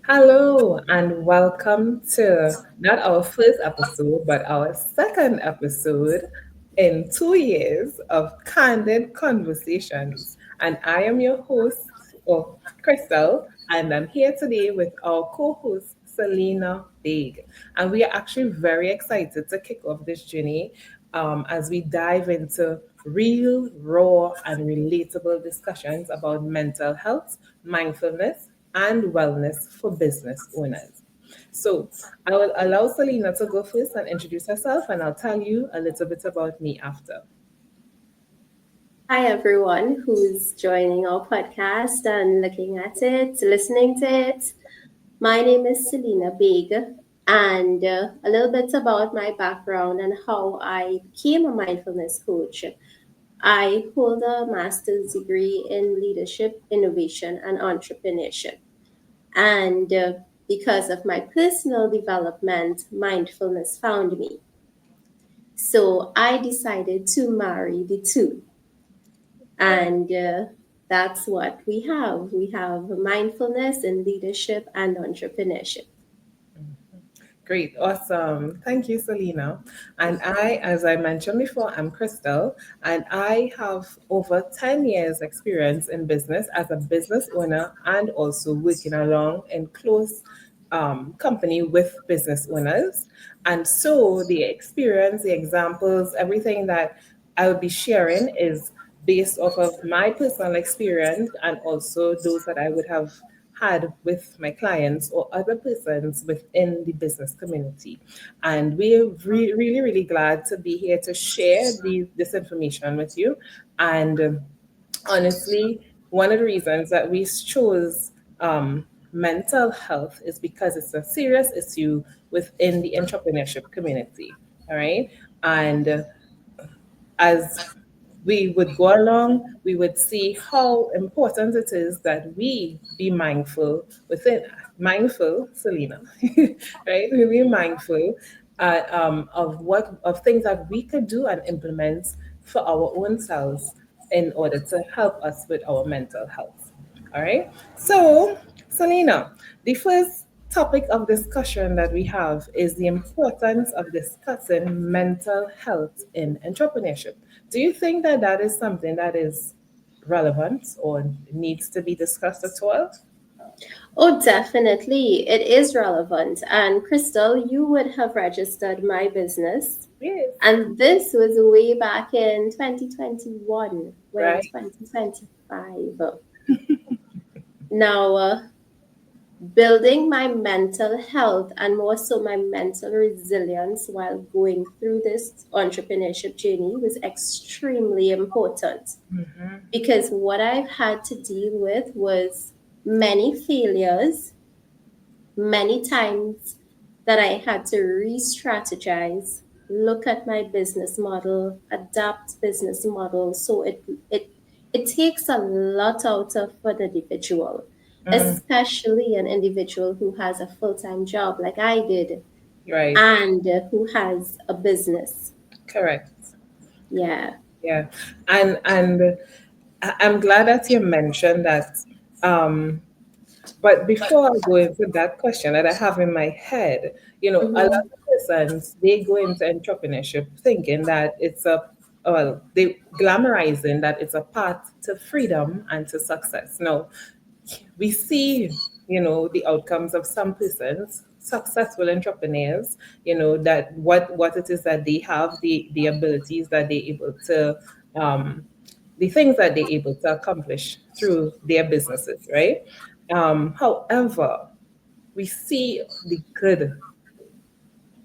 Hello and welcome to not our first episode, but our second episode in 2 years of Candid Conversations. And I am your host, Krystal, and I'm here today with our co-host, Saleena Baig. And we are actually very excited to kick off this journey as we dive into real, raw, and relatable discussions about mental health, mindfulness, and wellness for business owners. So I will allow Saleena to go first and introduce herself, and I'll tell you a little bit about me after. Hi, everyone who's joining our podcast and looking at it, listening to it. My name is Saleena Baig, and a little bit about my background and how I became a mindfulness coach. I hold a master's degree in leadership, innovation, and entrepreneurship. And because of my personal development, mindfulness found me. So I decided to marry the two. And that's what we have. We have mindfulness in leadership and entrepreneurship. Great, awesome. Thank you, Saleena. And as I mentioned before, I'm Krystal, and I have over 10 years experience in business as a business owner and also working along in close company with business owners. And so the experience, the examples, everything that I'll be sharing is based off of my personal experience and also those that I would have had with my clients or other persons within the business community. And we're really, really glad to be here to share this information with you. And honestly, one of the reasons that we chose mental health is because it's a serious issue within the entrepreneurship community. All right. And as we would go along, we would see how important it is that we be mindful, Saleena, right? We be mindful of things that we could do and implement for our own selves in order to help us with our mental health. All right. So, Saleena, the first topic of discussion that we have is the importance of discussing mental health in entrepreneurship. Do you think that that is something that is relevant or needs to be discussed at all? Oh, definitely. It is relevant. And Crystal, you would have registered my business. Yes. And this was way back in 2021. We're in Right. 2025. Now, building my mental health and more so my mental resilience while going through this entrepreneurship journey was extremely important Mm-hmm. because what I've had to deal with was many failures, many times that I had to re strategize, look at my business model, adapt business model. So it takes a lot out of an individual, Mm, especially an individual who has a full time job like I did right. and who has a business. Correct. Yeah. Yeah. And I'm glad that you mentioned that. Um, But before I go into that question that I have in my head, a lot Mm-hmm. of persons they go into entrepreneurship thinking that they glamorizing that it's a path to freedom and to success. No, we see, the outcomes of some persons, successful entrepreneurs, that what it is that they have, the abilities that they're able to the things that they're able to accomplish through their businesses, right? However, we see the good,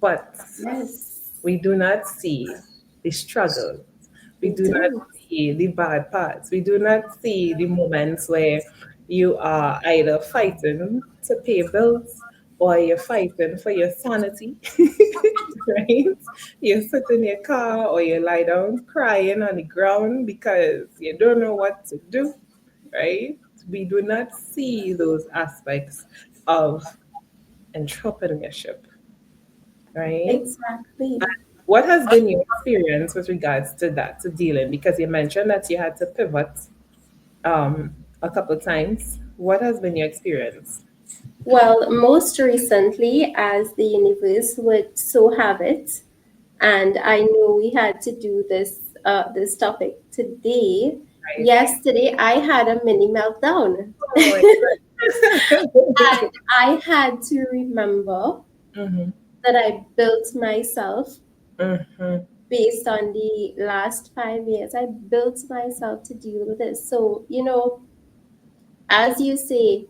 but Yes, we do not see the struggle. We we do not do. see the bad parts. We do not see the moments where you are either fighting to pay bills or you're fighting for your sanity, right? You sit in your car or you lie down crying on the ground because you don't know what to do, right? We do not see those aspects of entrepreneurship, right? Exactly. What has been your experience with regards to that, to dealing? Because you mentioned that you had to pivot a couple of times. What has been your experience? Well, most recently, as the universe would so have it, and I know we had to do this topic today. Right. Yesterday, I had a mini meltdown, Oh my and I had to remember mm-hmm. that I built myself Mm-hmm. based on the last 5 years. I built myself to deal with this. So, as you say,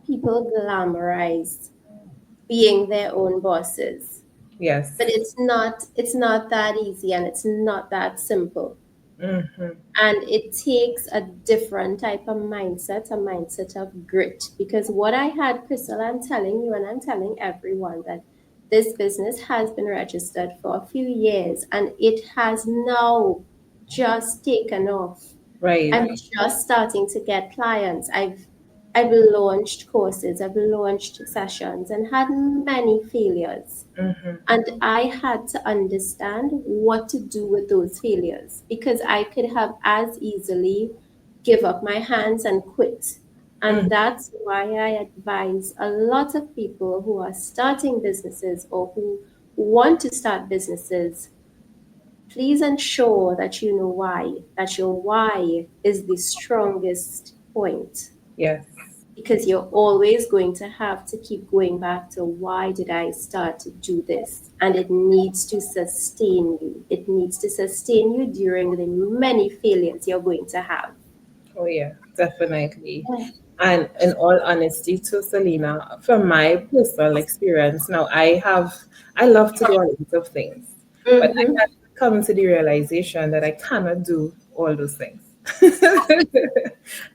people glamorize being their own bosses. Yes. But it's not that easy and it's not that simple. Mm-hmm. And it takes a different type of mindset, a mindset of grit. Because what I had, Krystal, I'm telling you and I'm telling everyone that this business has been registered for a few years and it has now just taken off. Right. I'm just starting to get clients. I've launched courses, I've launched sessions and had many failures. Mm-hmm. And I had to understand what to do with those failures because I could have as easily give up my hands and quit. And Mm-hmm. that's why I advise a lot of people who are starting businesses or who want to start businesses, please ensure that you know why, that your why is the strongest point, Yes. because you're always going to have to keep going back to why did I start to do this? And it needs to sustain you. It needs to sustain you during the many failures you're going to have. Oh yeah, definitely. Yeah. And in all honesty, to Saleena, from my personal experience, now I love to do a lot of things, but I Mm-hmm. had come to the realization that I cannot do all those things.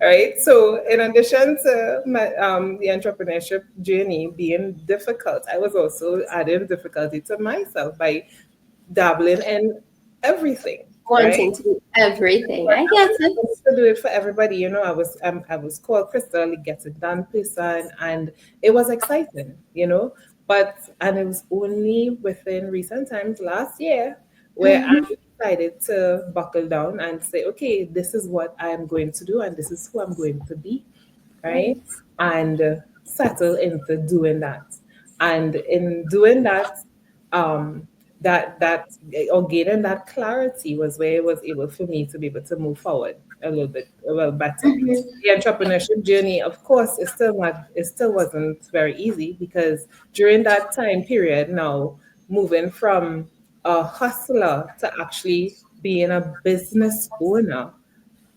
Right. So, in addition to the entrepreneurship journey being difficult, I was also adding difficulty to myself by dabbling in everything. Right. Wanting to do everything. But I I get was it. able to do it for everybody. I was called Krystal, the Get It Done person, and it was exciting. But and it was only within recent times, last year, where I Mm-hmm. decided to buckle down and say, okay, this is what I am going to do, and this is who I'm going to be, right? Right. And settle into doing that. And in doing that, um, that or gaining that clarity was where it was able for me to be able to move forward a little bit, well, better. Mm-hmm. The entrepreneurship journey, of course, it still wasn't very easy because during that time period, now moving from a hustler to actually being a business owner,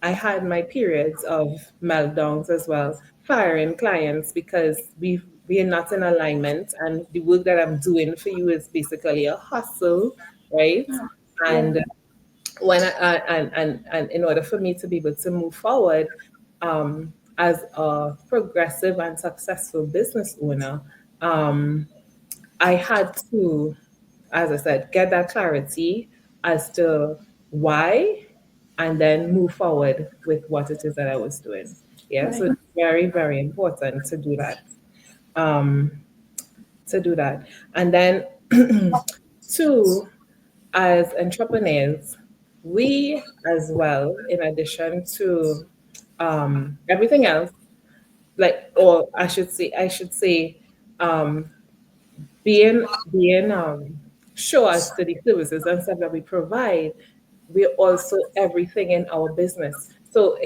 I had my periods of meltdowns as well, firing clients because we are not in alignment, and the work that I'm doing for you is basically a hustle, right? Yeah. And when and in order for me to be able to move forward as a progressive and successful business owner, um, I had to, as I said, get that clarity as to why and then move forward with what it is that I was doing. Yeah, so Right. it's very, very important to do that. Um, to do that. And then, two, as entrepreneurs, we as well, in addition to everything else, like, or I should say, um, being sure as to the services and stuff that we provide, we're also everything in our business. So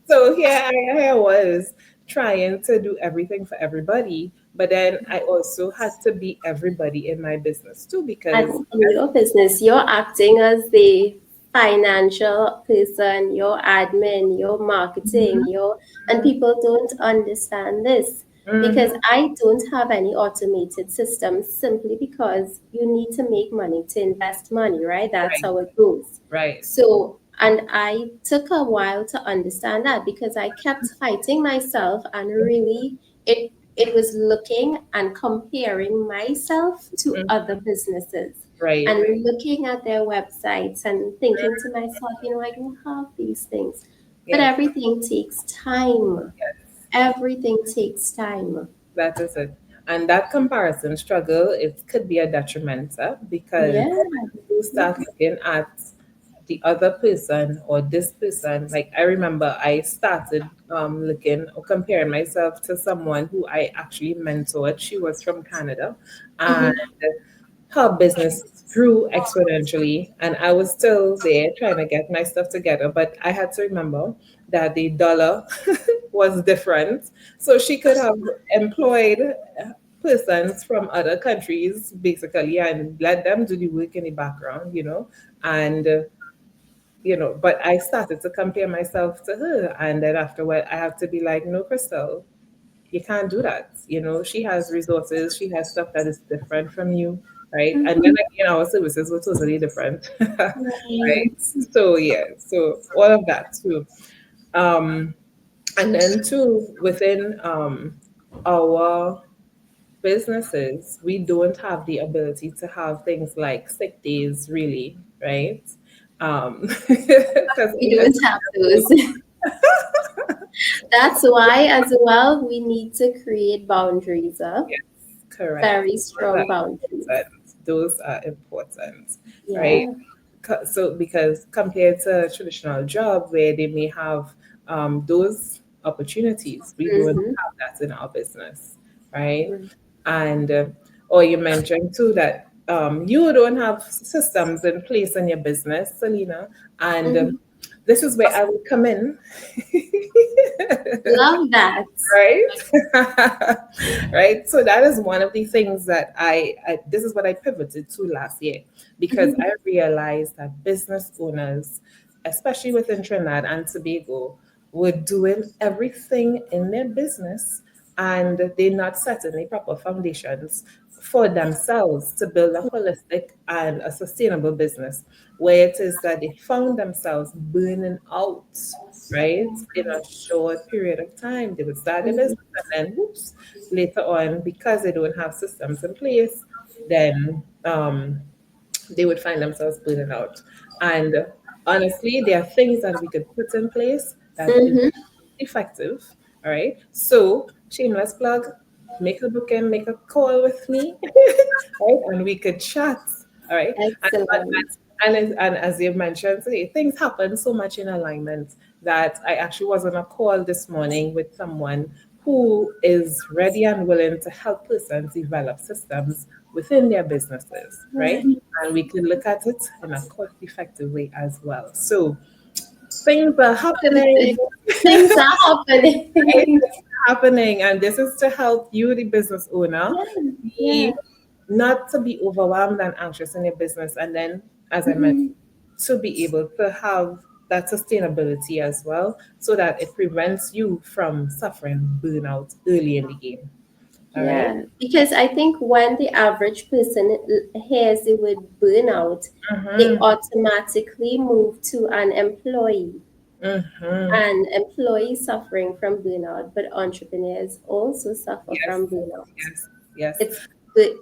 so here I was trying to do everything for everybody, but then I also had to be everybody in my business too And because in your business, you're acting as the financial person, your admin, your marketing, your and people don't understand this because Mhm, I don't have any automated systems simply because you need to make money to invest money, right? That's right, how it goes. right. So, and I took a while to understand that because I kept fighting myself and really it was looking and comparing myself to Mhm, other businesses right. and looking at their websites and thinking to myself, I don't have these things. But Yes, everything takes time. Everything takes time. that is it. And that comparison struggle, it could be a detriment because Yeah. you start looking at the other person or this person, like I remember I started looking or comparing myself to someone who I actually mentored. She was from Canada, and Mm-hmm. her business grew exponentially, and I was still there trying to get my stuff together. But I had to remember that the dollar was different, so she could have employed persons from other countries basically and let them do the work in the background, and but I started to compare myself to her, and then afterward I have to be like, no, Krystal, you can't do that. She has resources, she has stuff that is different from you, right? And then Mm-hmm. again, our services were totally different, right? Right. So yeah, so all of that too. Um, and then too, within our businesses, we don't have the ability to have things like sick days, really, right? Because We don't have those. That's why, as well, we need to create boundaries, yes, correct. very Those are strong boundaries. important. Those are important, right? Yeah. So because compared to a traditional job where they may have those opportunities, we don't Mm-hmm. have that in our business, right? And or you mentioned too that you don't have systems in place in your business, Saleena, and Mm-hmm. this is where I would come in. Love that. Right. Right, so that is one of the things that I this is what I pivoted to last year, because Mhm. I realized that business owners, especially within Trinidad and Tobago, were doing everything in their business, and they're not setting the proper foundations for themselves to build a holistic and a sustainable business, where it is that they found themselves burning out, right? In a short period of time. They would start their business, Mhm. and then whoops, later on, because they don't have systems in place, then they would find themselves burning out. And honestly, there are things that we could put in place that is Mhm. effective. All right. So, shameless plug, make a booking, make a call with me, right? And we could chat. All right. Excellent. And as you've mentioned today, things happen so much in alignment that I actually was on a call this morning with someone who is ready and willing to help persons develop systems within their businesses, right? Right. And we can look at it in a cost effective way as well. So things are happening. Things are Right? happening. Happening, and this is to help you, the business owner, Yeah. Yeah. be not to be overwhelmed and anxious in your business, and then, as I mentioned, Mhm. to be able to have that sustainability as well, so that it prevents you from suffering burnout early in the game. All right. Yeah, because I think when the average person hears the word burnout, they Mm-hmm. automatically move to an employee, Mm-hmm. and employees suffering from burnout, but entrepreneurs also suffer Yes. from burnout. Yes. Yes. It's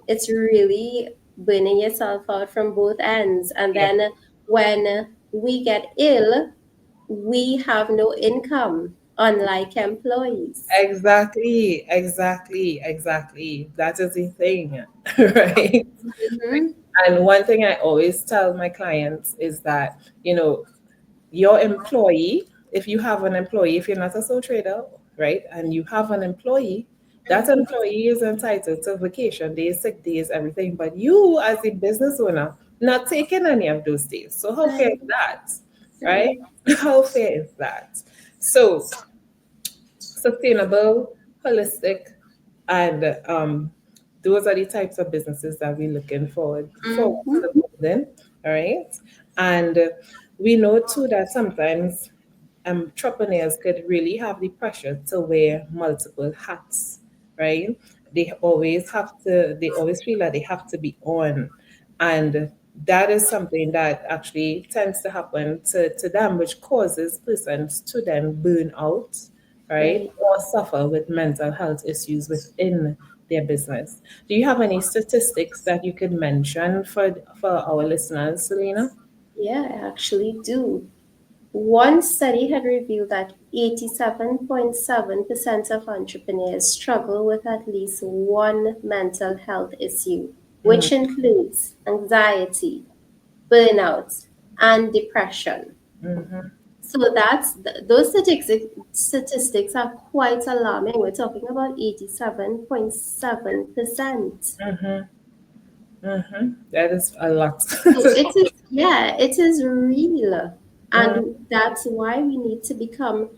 it's really burning yourself out from both ends, and Yes. then when we get ill, we have no income, unlike employees. Exactly. Exactly. Exactly. That is the thing, right? Mm-hmm. And one thing I always tell my clients is that, your employee, if you have an employee, if you're not a sole trader, right, and you have an employee, that Mm-hmm. employee is entitled to vacation days, sick days, everything. But you, as a business owner, not taking any of those days. So how fair is Right. that, right? Right. How fair is that? So sustainable, holistic, and those are the types of businesses that we're looking forward to Mm-hmm. building. All right, and we know too that sometimes entrepreneurs could really have the pressure to wear multiple hats, right? They always feel that they have to be on. And that is something that actually tends to happen to them, which causes persons to then burn out, right? Right. Or suffer with mental health issues within their business. Do you have any statistics that you could mention for our listeners, Saleena? Yeah, I actually do. One study had revealed that 87.7% of entrepreneurs struggle with at least one mental health issue, which includes anxiety, burnout, and depression. Mm-hmm. So those statistics are quite alarming. We're talking about 87.7%. Mm-hmm. Mm-hmm. That is a lot. So it is, yeah, it is real. Mm, And that's why we need to become,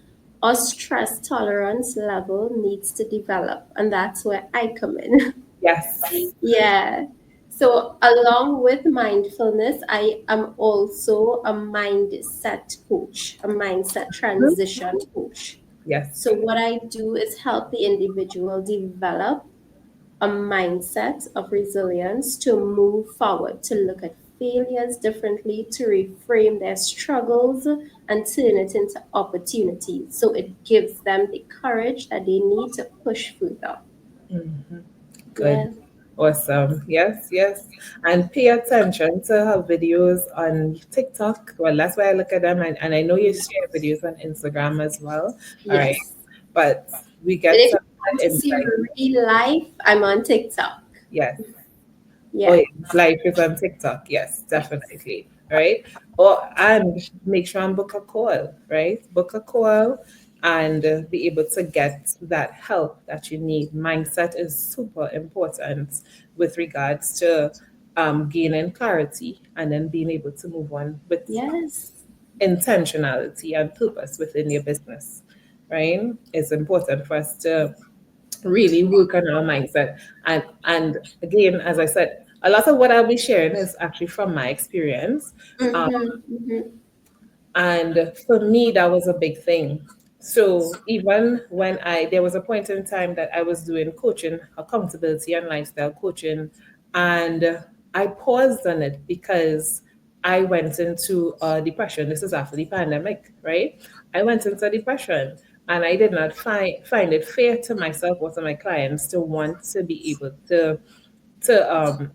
our stress tolerance level needs to develop. And that's where I come in. yes. Yeah. So, along with mindfulness, I am also a mindset coach, a mindset Mhm. transition coach. Yes. So, what I do is help the individual develop a mindset of resilience to move forward, to look at failures differently, to reframe their struggles and turn it into opportunities. So, it gives them the courage that they need to push further. Mhm. Good. Yeah. Awesome. Yes, yes. And pay attention to her videos on TikTok. Well, that's why I look at them. And I know you share videos on Instagram as well. All right. Yes. But we But get if you some want good to see insight. real life, I'm on TikTok. Yes. Oh, Yeah. yeah. Life is on TikTok. Yes, definitely. Right. Or and make sure and book a call. Right. Book a call and be able to get that help that you need. Mindset is super important with regards to gaining clarity and then being able to move on with Yes. intentionality and purpose within your business. Right. It's important for us to really work on our mindset. And again, as I said, a lot of what I'll be sharing is actually from my experience. Um, Mm-hmm. Mm-hmm. and for me, that was a big thing. So even when there was a point in time that I was doing coaching, accountability and lifestyle coaching, and I paused on it because I went into depression. This is after the pandemic, right? I went into depression and I did not find it fair to myself or to my clients to want to be able to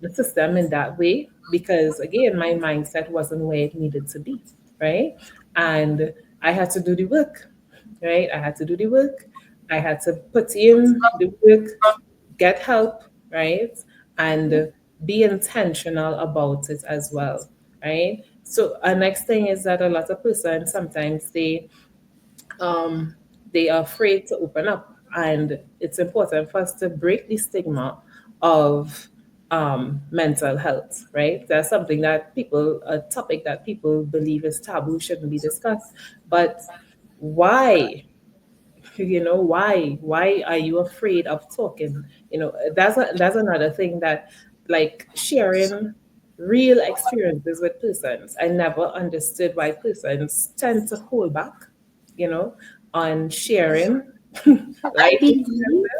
assist them in that way because again my mindset wasn't where it needed to be, right? And I had to do the work, right? I had to do the work. I had to put in the work, get help, right? And be intentional about it as well, right? So a next thing is that a lot of persons sometimes um, they are afraid to open up. And it's important for us to break the stigma of mental health, right? That's something that a topic that people believe is taboo, shouldn't be discussed. But why? Why are you afraid of talking? That's another thing that, like, sharing real experiences with persons. I never understood why persons tend to hold back, you know on sharing I life believe, experiences.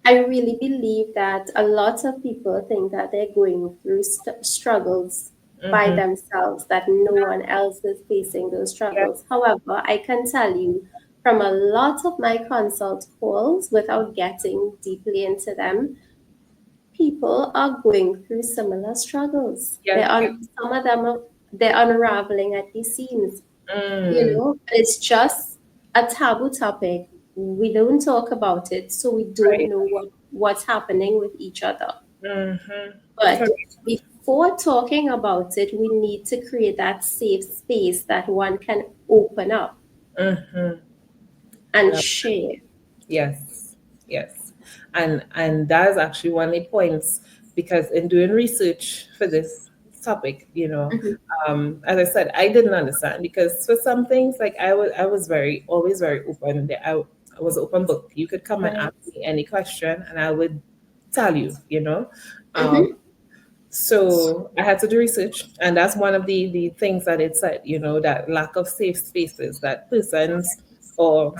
I really believe that a lot of people think that they're going through struggles by Hmm. themselves, that no one else is facing those Yeah. struggles. However, I can tell you from a lot of my consult calls, without getting deeply into them, people are going through similar struggles. Yes. Some of them are, they're unraveling at the seams. Mm, It's just a taboo topic. We don't talk about it, so we don't right. know what's happening with each other. Hmm. But Correct. before talking about it, we need to create that safe space that one can open up Hmm. and share. Yes, yes. And that's actually one of the points because in doing research for this topic, Mhm. as I said, I didn't understand because for some things, like I was very always very open. I was open book. You could come and Right. ask me any question and I would tell you. Um, Hmm. so I had to do research, and that's one of the things that it said. That lack of safe spaces, that persons or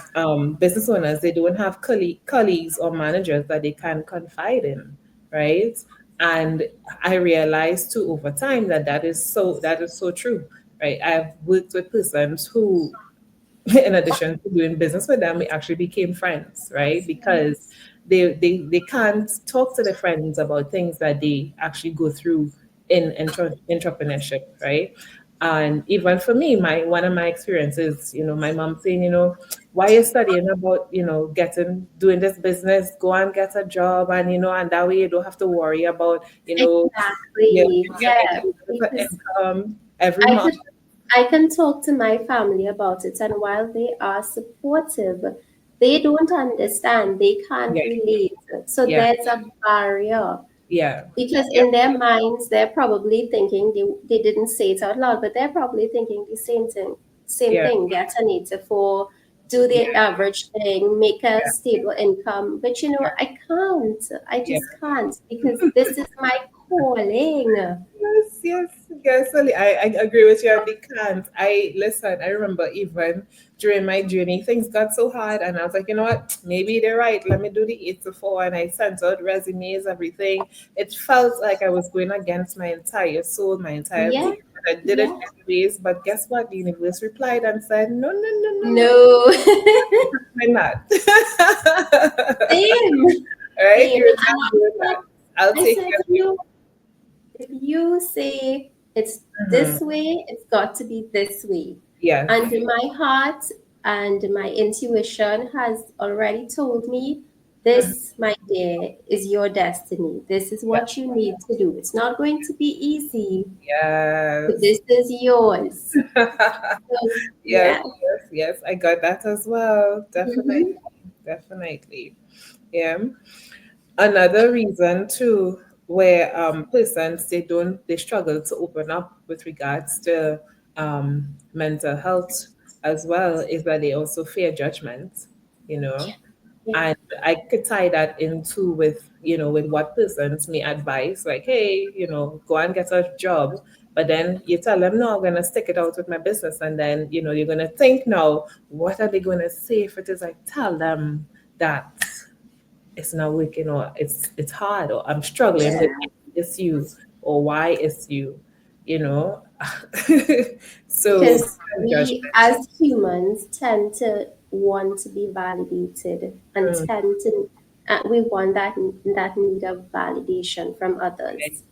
business owners, they don't have colleagues or managers that they can confide in, right? And I realized too over time that that is so true, right? I've worked with persons who in addition to doing business with them, we actually became friends, right? Because they can't talk to their friends about things that they actually go through in entrepreneurship, right? And even for me, my one of my experiences, my mom saying, why are you studying about, doing this business, go and get a job, and and that way you don't have to worry about, you're Exactly. you're Yeah. making a bit of Because income every I could month. I can talk to my family about it, and while they are supportive, they don't understand, they can't Yeah, relate. So yeah, there's a barrier yeah, because yep, in their minds, they're probably thinking they didn't say it out loud, but they're probably thinking the same yeah, thing, get an 8 to 4, do the yeah, average thing, make a yeah, stable income. But I can't. I yeah. just can't because this is my calling. Yes, yes, yes, Sally. I agree with you. I can't. I listen. I remember even during my journey, things got so hard, and I was like, you know what? Maybe they're right. Let me do the 8 to 4, and I sent out resumes, everything. It felt like I was going against my entire soul, my entire Yeah, being. But I did it yeah. anyways. But guess what? The universe replied and said, no, no, no, no, no, No. I'm not. Same. All right, Same. you're And not doing that. I'll I take said care to of you. you, if you say it's Mhm. this way, it's got to be this way. Yes. And my heart and my intuition has already told me Mhm. this, my dear, is your destiny. This is Yeah. what you need to do. It's not going to be easy, but Yes. this is yours. So, Yes, yeah. yes, yes. I got that as well. Definitely, Mhm. definitely. Yeah. Another reason too, where persons they struggle to open up with regards to mental health as well is that they also fear judgment, you know. Yeah. And I could tie that into with, with what persons may advise, like, hey, go and get a job. But then you tell them, no, I'm going to stick it out with my business. And then, you're going to think now, what are they going to say if it is I tell them that it's not working or it's hard or I'm struggling with Yeah. it's you or why it's you, you know? So, Because we as humans tend to want to be validated and mm, tend to we want that need of validation from right. others,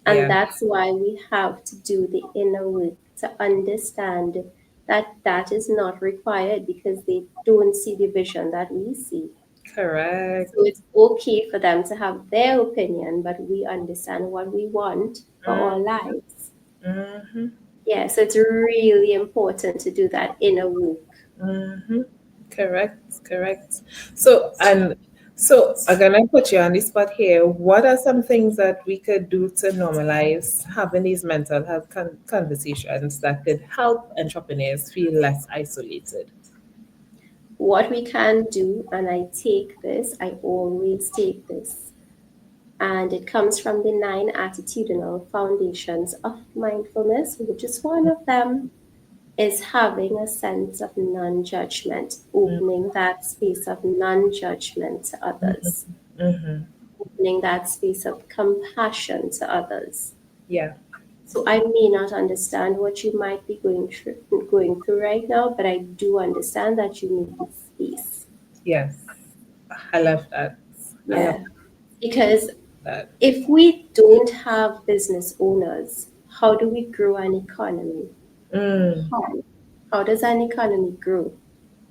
and Yeah, that's why we have to do the inner work to understand that that is not required because they don't see the vision that we see. correct. So it's okay for them to have their opinion, but we understand what we want for Mm, our lives. mm-hmm. Yeah, so it's really important to do that inner work. Mm-hmm. Correct, correct. So I'm gonna put you on the spot here. What are some things that we could do to normalize having these mental health conversations that could help entrepreneurs feel less isolated? What we can do, and I always take this, and it comes from the 9 attitudinal foundations of mindfulness, which is one of them, is having a sense of non judgment, opening that space of non judgment to others, Mm-hmm. opening that space of compassion to others. Yeah. So I may not understand what you might be going through right now, but I do understand that you need this space. Yes. I love that. I love Yeah. Because that. if we don't have business owners, how do we grow an economy? Mm, How? How does an economy grow?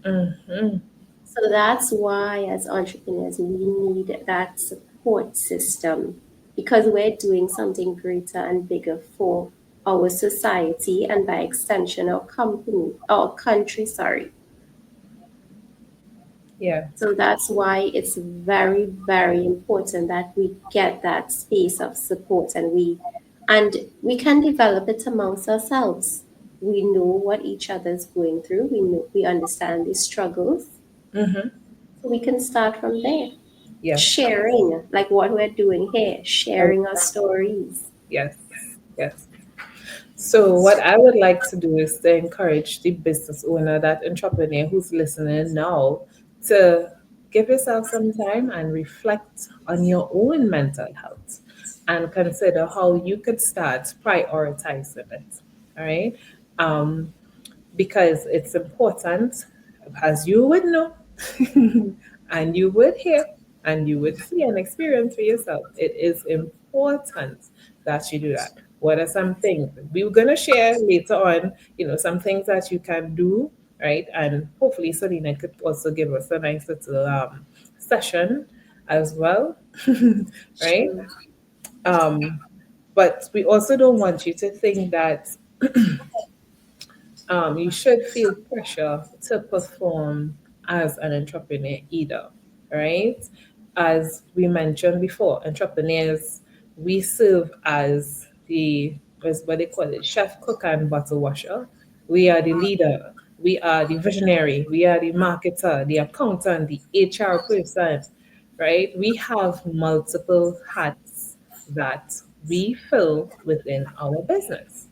mm-hmm. So that's why, as entrepreneurs, we need that support system because we're doing something greater and bigger for our society and by extension, our company, our country, sorry. Yeah. So that's why it's very, very important that we get that space of support and we can develop it amongst ourselves. We know what each other's going through. We understand the struggles. Mm-hmm. So we can start from there. Yeah. Sharing, like what we're doing here, Oh, sharing our stories. yes. Yes. So, what I would like to do is to encourage the business owner, that entrepreneur who's listening now, to give yourself some time and reflect on your own mental health and consider how you could start prioritizing it. All right. Um, because it's important, as you would know, and you would hear, and you would see and experience for yourself. It is important that you do that. What are some things we're going to share later on? Some things that you can do, right? And hopefully, Saleena could also give us a nice little session as well, right? Sure. Um, but we also don't want you to think that you should feel pressure to perform as an entrepreneur either, right? As we mentioned before, entrepreneurs, we serve as what they call it, chef, cook, and bottle washer. We are the leader. We are the visionary. We are the marketer, the accountant, the HR person, right? We have multiple hats that we fill within our business.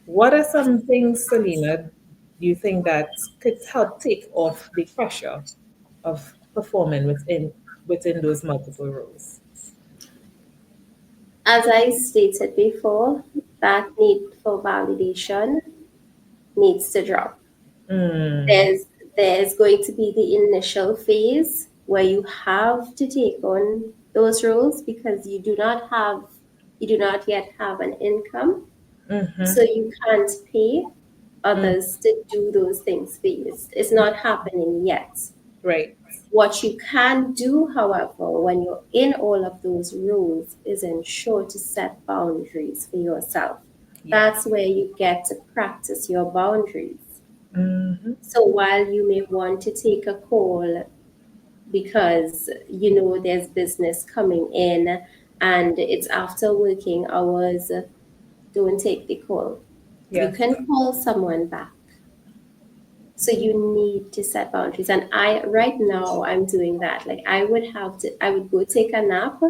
What are some things, Saleena, you think that could help take off the pressure of performing within those multiple roles? As I stated before, that need for validation needs to drop. Mm, There's going to be the initial phase where you have to take on those roles because you do not yet have an income, so mm-hmm, you can't pay mm, others to do those things for you. It's not happening yet. right. What you can do, however, when you're in all of those roles is ensure to set boundaries for yourself. Yeah. That's where you get to practice your boundaries. Mm-hmm, So while you may want to take a call because you know there's business coming in and it's after working hours, don't take the call. You yes. can call someone back. So you need to set boundaries. And I right now I'm doing that. Like I would go take a nap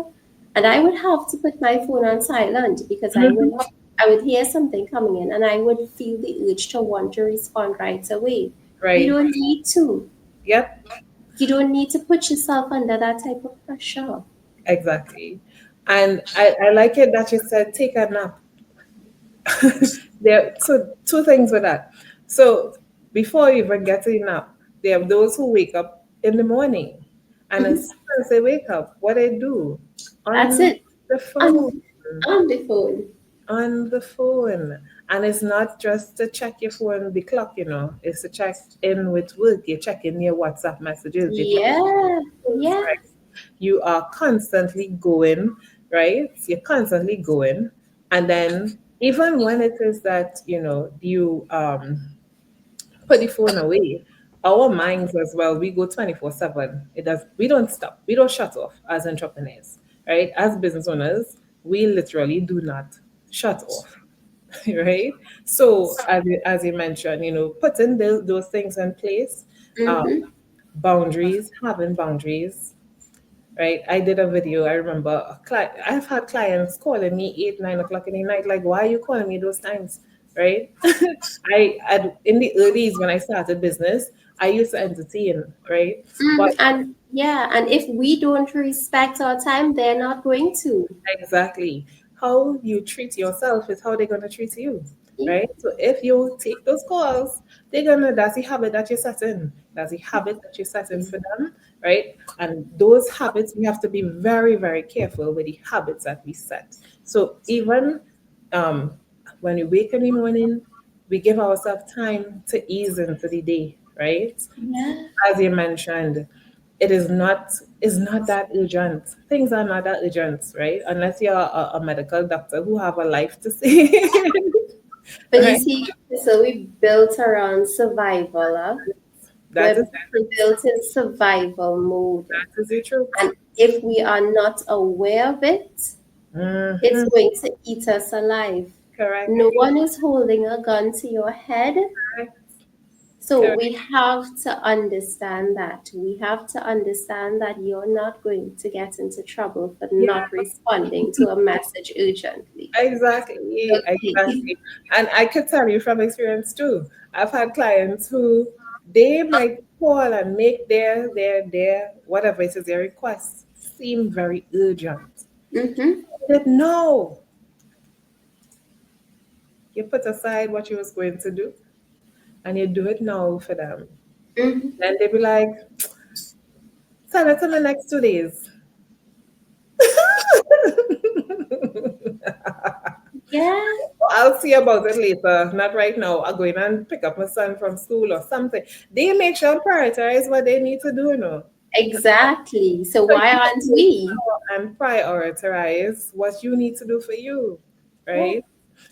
and I would have to put my phone on silent because Mhm, I would hear something coming in and I would feel the urge to want to respond right away. You right. don't need to. Yep. You don't need to put yourself under that type of pressure. Exactly. And I like it that you said take a nap. There so two things with that. So before you even get to the nap, there are those who wake up in the morning. And as Mhm. soon as they wake up, what they do That's on it. the phone, On the phone. on the phone. And it's not just to check your phone, the clock, it's to check in with work. You're checking your WhatsApp messages, you're checking Yeah. those, Yeah. right? You are constantly going, right? You're constantly going. And then even when it is that, you put the phone away, our minds as well, we go 24/7. We don't stop, we don't shut off as entrepreneurs, right? As business owners, we literally do not shut off. Right? So as you mentioned, putting those things in place, um, Mm-hmm. boundaries, having boundaries, right? I did a video. I remember I've had clients calling me 8, 9 o'clock in the night, like, why are you calling me those times? Right? In the earlys when I started business, I used to entertain, right? But And yeah, and if we don't respect our time, they're not going to. exactly. How you treat yourself is how they're gonna treat you, Yeah. right? So if you take those calls, that's the habit that you're setting. That's the habit that you're setting for them, right? And those habits, we have to be very, very careful with the habits that we set. So even um, when we wake in the morning, we give ourselves time to ease into the day, right? Yeah. As you mentioned, it is not it's not that urgent. Things are not that urgent, right? Unless you're a medical doctor who have a life to see. But you Right? see, so we built around survival. Huh? That is We're built in survival mode. that is the truth. And if we are not aware of it, it's Hmm. going to eat us alive. Correct. No one is holding a gun to your head. Correct. So Correct. we have to understand that. We have to understand that you're not going to get into trouble for Yeah, not responding to a message urgently. exactly. Okay. Exactly. And I could tell you from experience too. I've had clients who they might call and make their whatever it is, their requests seem very urgent. Mm-hmm. But no, you put aside what you was going to do and you do it now for them. Mm-hmm. Then they be like, send it to me next 2 days. Yeah, I'll see about it later, not right now. I'm going and pick up my son from school or something. They make sure and prioritize what they need to do, exactly. So So why you aren't make we? sure and prioritize what you need to do for you, Yeah. right?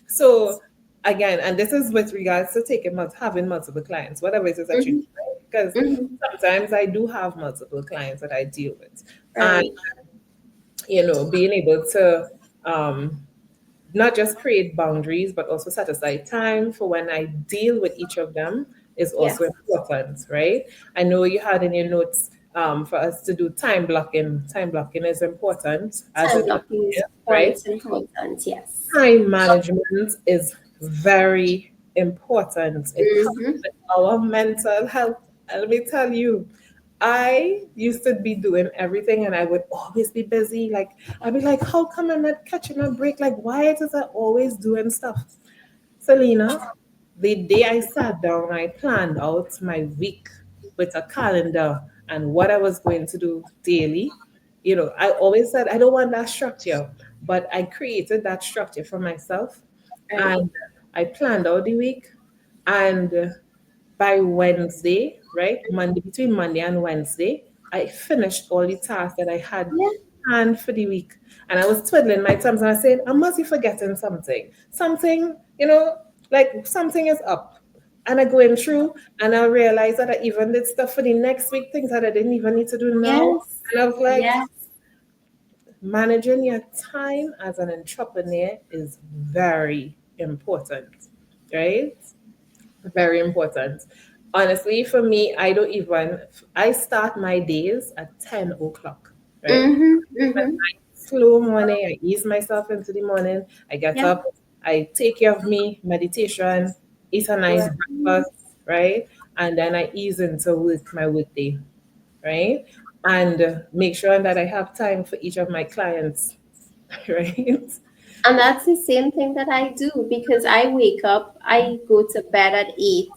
So again, and this is with regards to having multiple clients, whatever it is that you do, Mm-hmm. right? Because Mm-hmm. sometimes I do have multiple clients that I deal with, and Right. being able to not just create boundaries, but also set aside time for when I deal with each of them is also Yes. important, right? I know you had in your notes for us to do time blocking. Time blocking is important as Time it blocking is is, right? quite important. Yes. Time management is very important. It helps Mm-hmm. with our mental health. And let me tell you, I used to be doing everything and I would always be busy. Like, I'd be like, how come I'm not catching a break? Like, why is I always doing stuff? Saleena, the day I sat down, I planned out my week with a calendar and what I was going to do daily. I always said I don't want that structure, but I created that structure for myself Right. and I planned out the week. And by Wednesday, right? Between Monday and Wednesday, I finished all the tasks that I had Yeah. planned for the week. And I was twiddling my thumbs and I said, I must be forgetting something. Something, like something is up. And I going through and I realized that I even did stuff for the next week, things that I didn't even need to do now. Yes. And I was like, Yes. managing your time as an entrepreneur is very important, right? Very important. Honestly, for me, I start my days at 10 o'clock, right? Mm-hmm. A Mm-hmm. nice slow morning. I ease myself into the morning. I get Yeah. up, I take care of me, meditation, eat a nice Right. breakfast, right? And then I ease into my work day, right? And make sure that I have time for each of my clients, right? And that's the same thing that I do because I wake up, I go to bed at 8,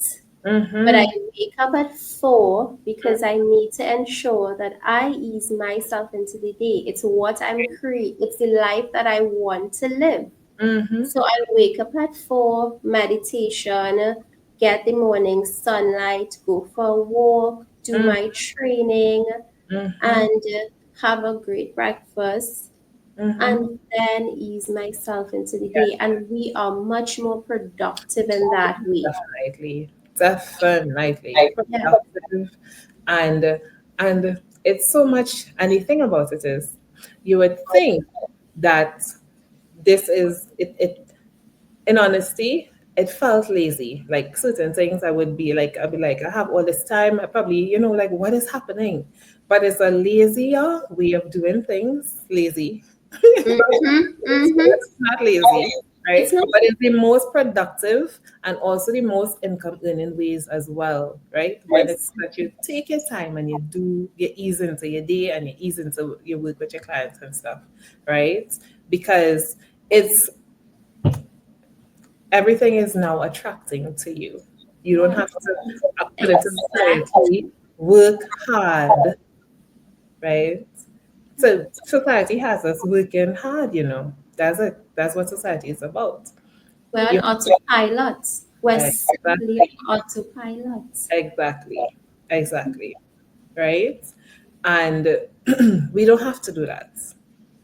but I Mm-hmm. wake up at 4 because I need to ensure that I ease myself into the day. It's what it's the life that I want to live. Mm-hmm. So I wake up at 4, meditation, get the morning sunlight, go for a walk, do my training, Mm-hmm. and have a great breakfast, Mm-hmm. and then ease myself into the day. And we are much more productive in that way. Definitely, definitely Yeah. productive, and it's so much. And the thing about it is, you would think that this is it. In honesty, it felt lazy. Like certain things, I'd be like, I have all this time. I probably, like what is happening? But it's a lazier way of doing things. Lazy. Mm-hmm. Mm-hmm. It's not lazy, right? It's not. But it's the most productive and also the most income earning ways as well, right? When it's Yes. that you take your time and you ease into your day and you ease into your work with your clients and stuff, right? Because it's everything is now attracting to you. You don't have to put it to the side. Exactly. Work hard, right? So society has us working hard, That's it. That's what society is about. We're on You autopilot. We're simply exactly, on autopilot. exactly, exactly, right? And we don't have to do that.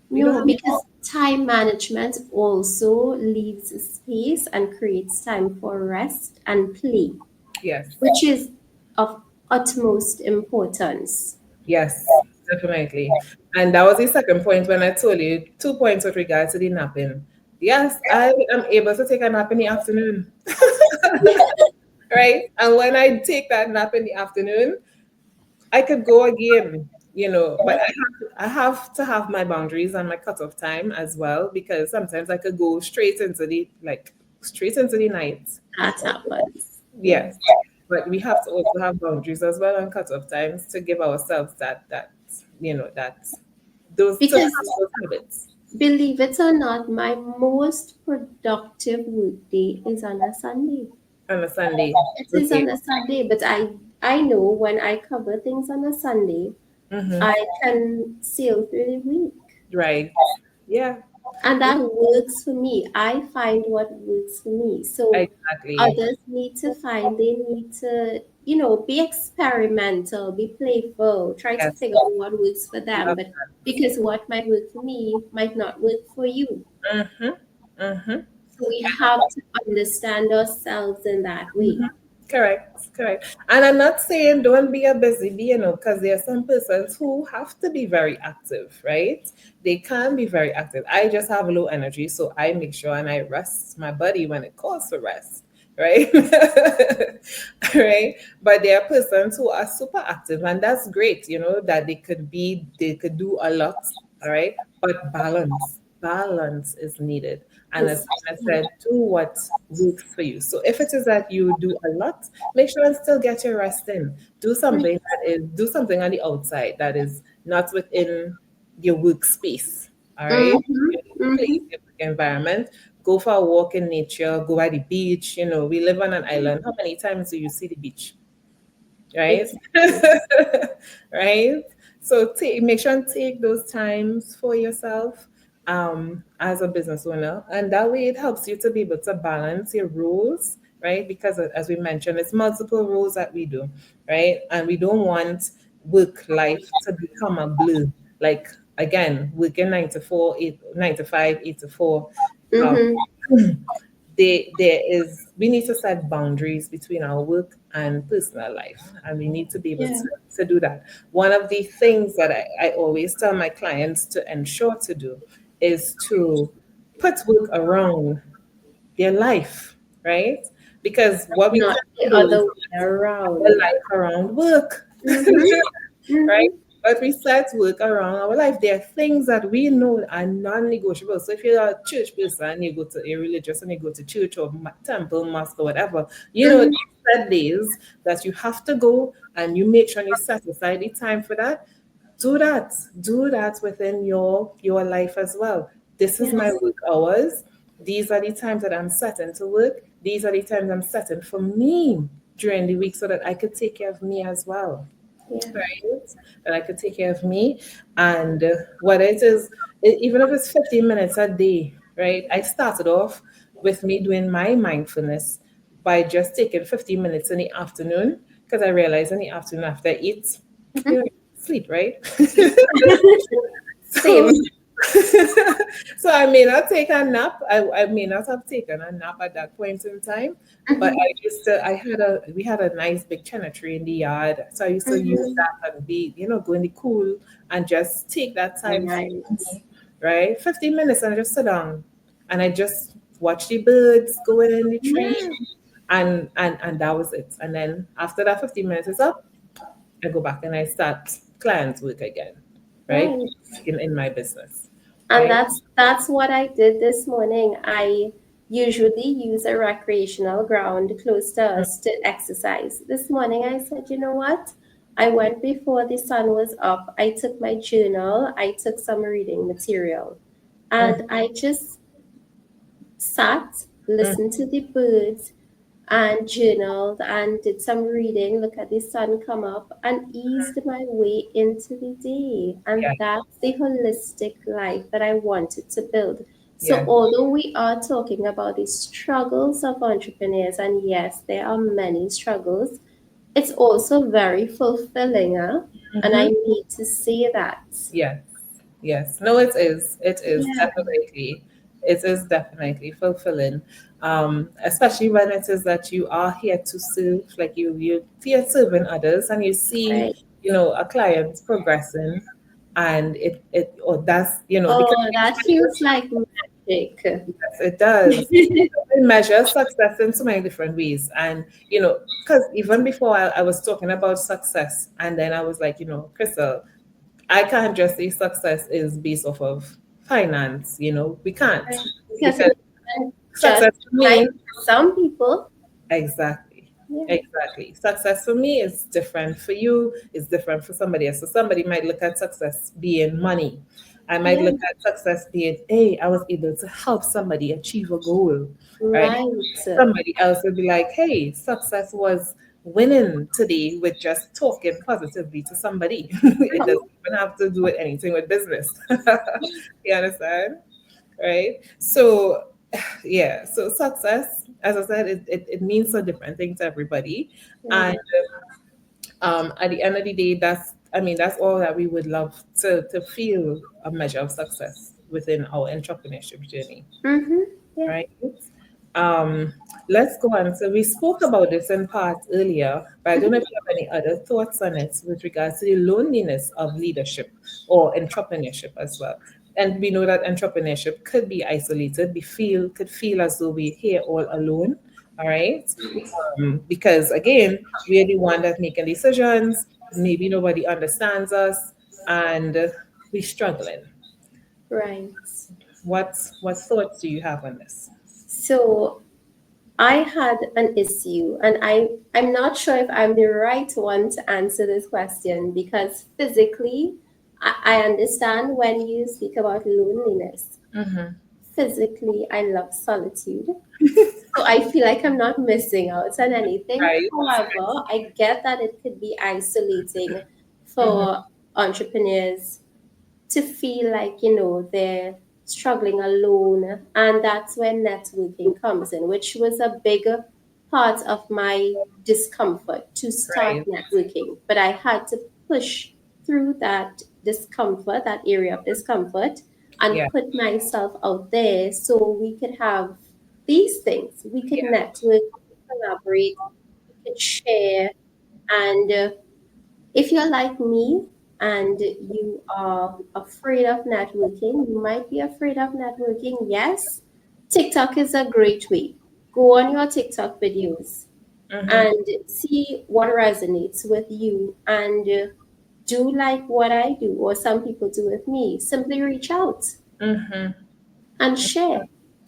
We don't No, have. because time management also leaves space and creates time for rest and play, Yes, which is of utmost importance. yes, definitely. And that was the second point when I told you 2 points with regard to the napping. Yes, I am able to take a nap in the afternoon, right? And when I take that nap in the afternoon, I could go again, but I have to have my boundaries and my cutoff time as well because sometimes I could go straight into the night. That happens. Yeah. Yes, but we have to also have boundaries as well and cutoff times to give ourselves that those to have Because those habits believe it or not, my most productive workday is on a Sunday. on a Sunday. It is Okay. on a Sunday, but I know when I cover things on a Sunday, Mm-hmm. I can sail through the week. Right. Yeah. And Yeah. that works for me. I find what works for me. So Exactly. others need to find, they need to, be experimental, be playful, try to Yes. figure out what works for them. Love But because what might work for me might not work for you. that. Mm-hmm. Mm-hmm. So we have to understand ourselves in that way. Correct, correct. And I'm not saying don't be a busy bee, because there are some persons who have to be very active, right? They can be very active. I just have low energy, so I make sure and I rest my body when it calls for rest, right? Right? But there are persons who are super active, and that's great, that they could do a lot, all right? But balance is needed. And as Yes. I said, do what works for you. So if it is that you do a lot, make sure and still get your rest in. Do something on the outside that is not within your workspace. All right. Mm-hmm. Your place, Mm-hmm. your work environment. Go for a walk in nature, go by the beach. We live on an island. How many times do you see the beach? Right? Exactly. Right? So make sure and take those times for yourself as a business owner. And that way it helps you to be able to balance your roles, right? Because as we mentioned, it's multiple roles that we do, right? And we don't want work life to become a blur. Like again, working 9 to 4, 9 to 5, 8 to 4. Um, Mm-hmm. there is we need to set boundaries between our work and personal life, and we need to be able Yeah. to do that. One of the things that I always tell my clients to ensure to do is to put work around their life, right? Because what we Not tend to the do other is way the around. life around work. Mm-hmm. Right? Mm-hmm. But we set work around our life. There are things that we know are non-negotiable. So if you're a church person, you go to a religious and you go to church or temple, mosque or whatever, Mm-hmm. set days that you have to go and you make sure you set aside the time for that. Do that. Do that within your life as well. This is my Yes. work hours. These are the times that I'm setting to work. These are the times I'm setting for me during the week so that I could take care of me as well, Yeah. right? That I could take care of me. And what it is, even if it's 15 minutes a day, right? I started off with me doing my mindfulness by just taking 15 minutes in the afternoon because I realized in the afternoon after I eat, you know, sleep, right? Same. So, so I may not take a nap. I may not have taken a nap at that point in time, but Mm-hmm. we had a nice big china tree in the yard. So I used to use Mm-hmm. that and go in the cool and just take that time for Right. me, right? 15 minutes and I just sit down and I just watch the birds going in the tree Yeah. and that was it. And then after that 15 minutes is up, I go back and I start client work again, right? Right. In my business, And right? that's what I did this morning. I usually use a recreational ground close to us to exercise. This morning I said, you know what? I went before the sun was up. I took my journal, I took some reading material, and Mm, I just sat, mm, listened to the birds, and journaled and did some reading, look at the sun come up, and eased my way into the day. And yeah, that's the holistic life that I wanted to build. So, yeah. although we are talking about the struggles of entrepreneurs, and yes, there are many struggles, it's also very fulfilling. Huh? And I Hmm. need to say that. Yes, yes. No, it is. It is Yeah, definitely. It is definitely fulfilling. Especially when it is that you are here to serve, like you're here serving others, and you see, right. a client progressing, and it or that's because Oh, that feels like magic. yes, it does. We measure success in so many different ways. And, because even before I was talking about success, and then I was like, Krystal, I can't just say success is based off of finance, we can't. Right. Because Because it can just success for like me, some people. exactly. Yeah. Exactly. Success for me is different for you, is different for somebody else. So somebody might look at success being money. I might Yeah. look at success being, hey, I was able to help somebody achieve a goal, right? Right. Somebody else would be like, hey, success was winning today with just talking positively to somebody. It doesn't even have to do with anything with business. You understand? Right? So, yeah, so success, as I said, it means a different thing to everybody. And Right. at the end of the day, that's all that we would love to feel a measure of success within our entrepreneurship journey. Mm-hmm. Yeah. right? Um, let's go on. So we spoke about this in part earlier, but I don't know if you have any other thoughts on it with regards to the loneliness of leadership or entrepreneurship as well. And we know that entrepreneurship could be isolated. Could feel as though we're here all alone. All right. Because again, we're the one that's making decisions. Maybe nobody understands us, and we're struggling. Right. What thoughts do you have on this? So I had an issue, and I'm not sure if I'm the right one to answer this question because physically, I understand when you speak about loneliness. Mm-hmm. Physically, I love solitude. So I feel like I'm not missing out on anything. Right. However, I get that it could be isolating Mm-hmm. for entrepreneurs to feel like, you know, they're struggling alone. And that's where networking comes in, which was a bigger part of my discomfort to start Right. networking. But I had to push through that discomfort, that area of discomfort, and Yeah. put myself out there so we could have these things. We could Yeah. network, we could collaborate, we could share. And if you're like me and you are afraid of networking, you might be afraid of networking. Yes, TikTok is a great way. Go on your TikTok videos Mm-hmm. and see what resonates with you and do like what I do or some people do with me. Simply reach out Mm-hmm. and share.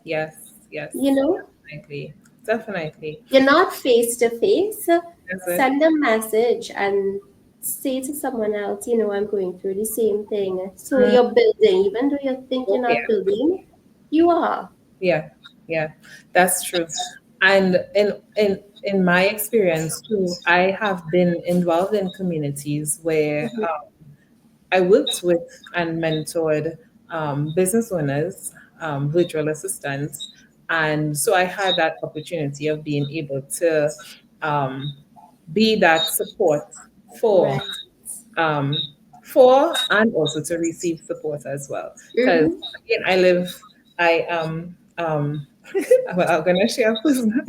Yes. Yes. You know, Definitely. Definitely. you're not face to face. That's it. Send a message and say to someone else, you know, I'm going through the same thing. So Mm. you're building, even though you think Oh you're yeah. not building, you are. Yeah. Yeah. That's true. And in my experience too, I have been involved in communities where Mhm. I worked with and mentored business owners, virtual assistants, and so I had that opportunity of being able to um, be that support for Right. um, and also to receive support as well. Because Mm-hmm. again, I well, I'm gonna share personal.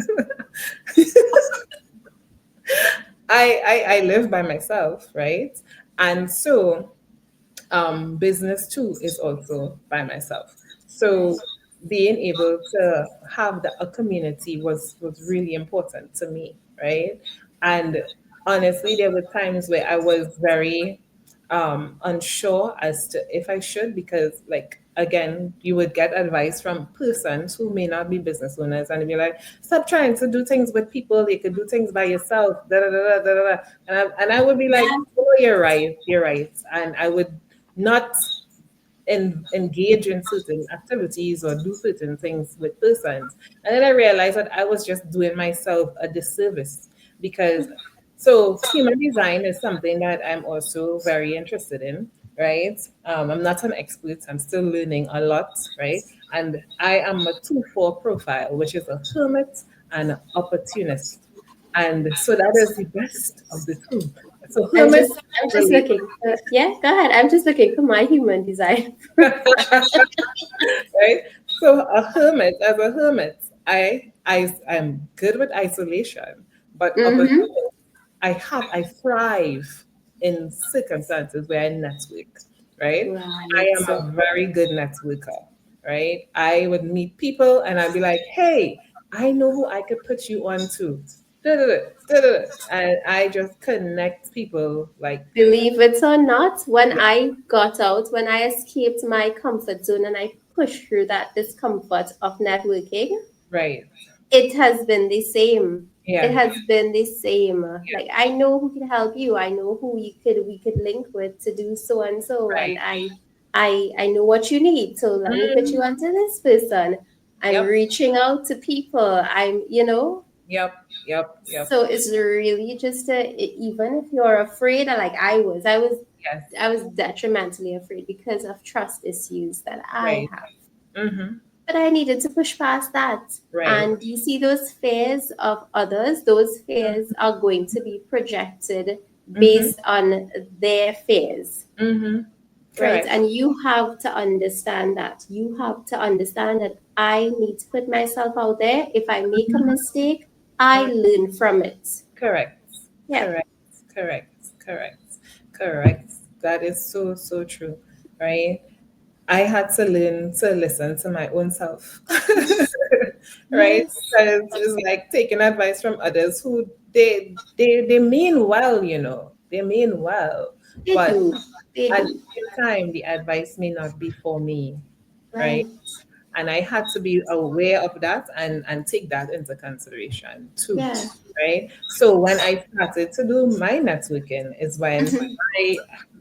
I live by myself, right? And so business too is also by myself. So being able to have a community was really important to me, right? And honestly, there were times where I was very unsure as to if I should, because like again, you would get advice from persons who may not be business owners, and they'd be like, "Stop trying to do things with people. You could do things by yourself." Da da da da da da. And I would be like, Yeah. "Oh, you're right. You're right." And I would not engage in certain activities or do certain things with persons. And then I realized that I was just doing myself a disservice because so human design is something that I'm also very interested in, right? I'm not an expert, I'm still learning a lot, right? And I am a 2-4 profile, which is a hermit and an opportunist. And so that is the best of the two. So I'm hermit just I'm just really looking. Yeah, go ahead. I'm just looking for my human design. right? So as a hermit, I'm good with isolation, but Mm-hmm. opportunity, I thrive in circumstances where I network, right? I Right. am a very good networker, right? I would meet people and I'd be like, hey, I know who I could put you on to. Da-da-da, da-da-da. And I just connect people like, Believe it or not, when yeah, I got out, when I escaped my comfort zone and I pushed through that discomfort of networking, right. it has been the same. It Yeah, has been the same. yeah, Like I know who can help you. I know who we could link with to do so and so. And right. I know what you need. So let me put Mm, you onto this person. I'm yep. reaching out to people. I'm, you know, Yep, yep, yep. so it's really just even if you're afraid, like Yes, I was detrimentally afraid because of trust issues that I right. have. Mm-hmm. But I needed to push past that. Right. And you see those fears of others, those fears are going to be projected Mm-hmm. based on their fears. Mm-hmm. right? Correct. And you have to understand that. You have to understand that I need to put myself out there. If I make a mistake, I Mm, learn from it. correct. Yeah. Correct. Correct. Correct. Correct. That is so, so true. Right? I had to learn to listen to my own self. Right? Yes, Because it's like taking advice from others who they mean well, They mean well. they But do. They at the do. same time, the advice may not be for me. Right? Right. And I had to be aware of that and take that into consideration too. Yeah. Right. So when I started to do my networking is when Mhm.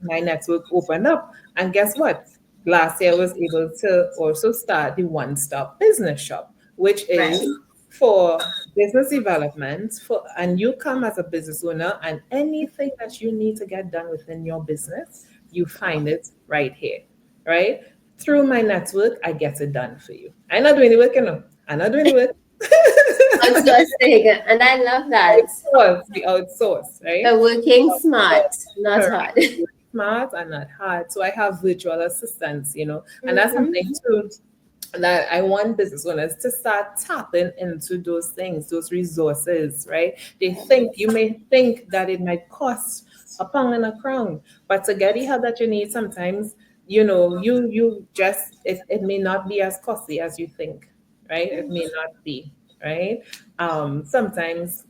my network opened up. And guess what? Last year I was able to also start the one-stop business shop, which is Right. for business development for and you come as a business owner and anything that you need to get done within your business, you find it right here. Right? Through my network, I get it done for you. I'm not doing the work, I'm not doing the work. Outsourcing. And I love that. We outsource, right? Working smart, not Correct. hard. Smart and not hard. So I have virtual assistants, and that's Hmm. something too that I want business owners to start tapping into those things, those resources, right? You may think that it might cost a pound and a crown, but to get the help that you need, sometimes, you just, it may not be as costly as you think, right? It may not be, right? Sometimes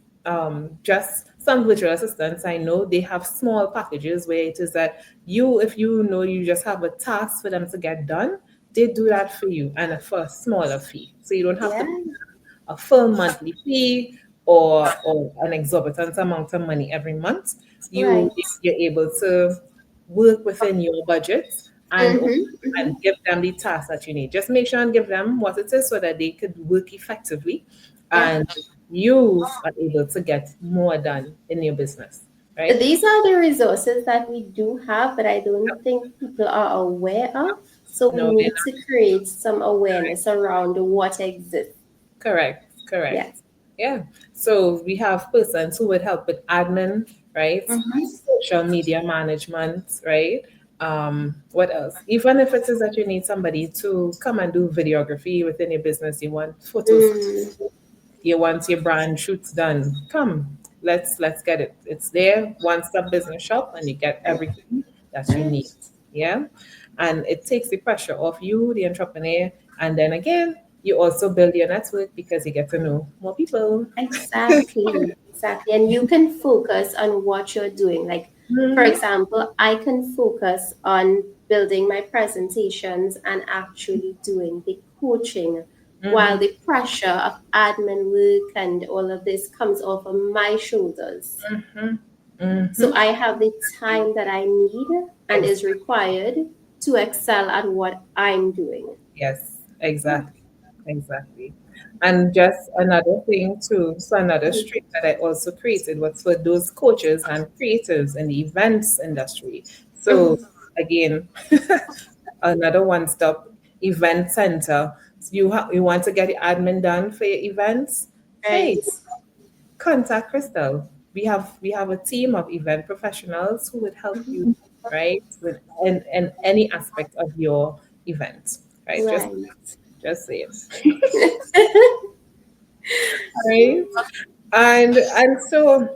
just some virtual assistants, I know they have small packages where it is that if you just have a task for them to get done, they do that for you and for a smaller fee. So you don't have to Yeah. pay a full monthly fee or an exorbitant amount of money every month. Right. You're able to work within your budget and Hmm. and give them the task that you need. Just make sure and give them what it is so that they could work effectively Yeah. and you are able to get more done in your business, right? These are the resources that we do have, but I don't think people are aware of. So we No, they're need not to create some correct. awareness around what exists. Correct, correct. Yes. Yeah. So we have persons who would help with admin, right? Hmm. Social media management, right? What else? Even if it is that you need somebody to come and do videography within your business, you want photos, Mm. you want your brand shoots done. Come, let's get it. It's there, one-stop business shop, and you get Right. everything that you Right. need. Yeah. And it takes the pressure off you, the entrepreneur. And then again, you also build your network because you get to know more people. Exactly, exactly. And you can focus on what you're doing. Like, for Mhm, example, I can focus on building my presentations and actually doing the coaching while mhm, the pressure of admin work and all of this comes off of my shoulders. mhm, So mhm. I have the time that I need and is Exactly. required to excel at what I'm doing. Yes, exactly. Exactly. And just another thing too, so another stream that I also created was for those coaches and creatives in the events industry. So Mhm. again, another one-stop event center. So you want to get the admin done for your events? Hey, Right. contact Krystal. We have a team of event professionals who would help you, Mhm. right, with in any aspect of your event, right? Right. Just saying, right? And so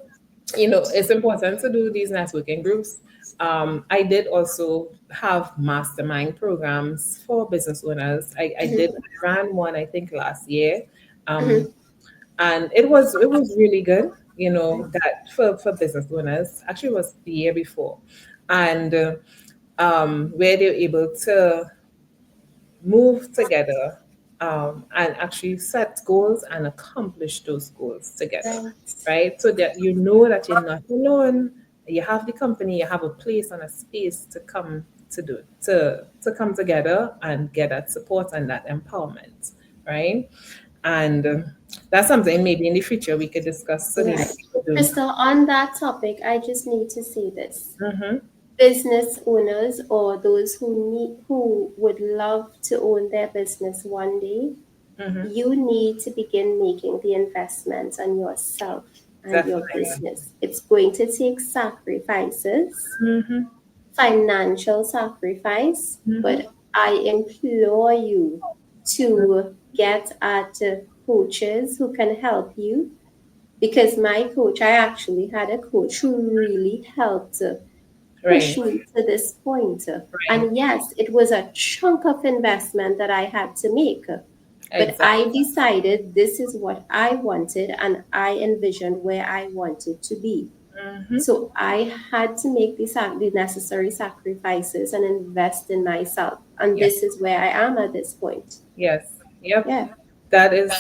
it's important to do these networking groups. I did also have mastermind programs for business owners. I ran one I think last year. Um, Mhm. and it was really good, that for business owners. Actually it was the year before. And where they're able to move together, and actually set goals and accomplish those goals together, Right. right? So that you know that you're not alone. You have the company, you have a place and a space to come to do to come together and get that support and that empowerment, right? And that's something maybe in the future we could discuss, Selena. Right. We could do. Crystal, on that topic, I just need to say this. Mm-hmm, Business owners or those who would love to own their business one day, mm-hmm. you need to begin making the investments on yourself and your Definitely. business. It's going to take sacrifices, Mm-hmm, financial sacrifice, Mm-hmm. but I implore you to get at coaches who can help you, because my coach, I actually had a coach who really helped push Right, me to this point. right, And yes, it was a chunk of investment that I had to make. But I exactly. decided this is what I wanted and I envisioned where I wanted to be. Mm-hmm. So I had to make the necessary sacrifices and invest in myself. And Yes, this is where I am at this point. yes, yep. Yeah. That is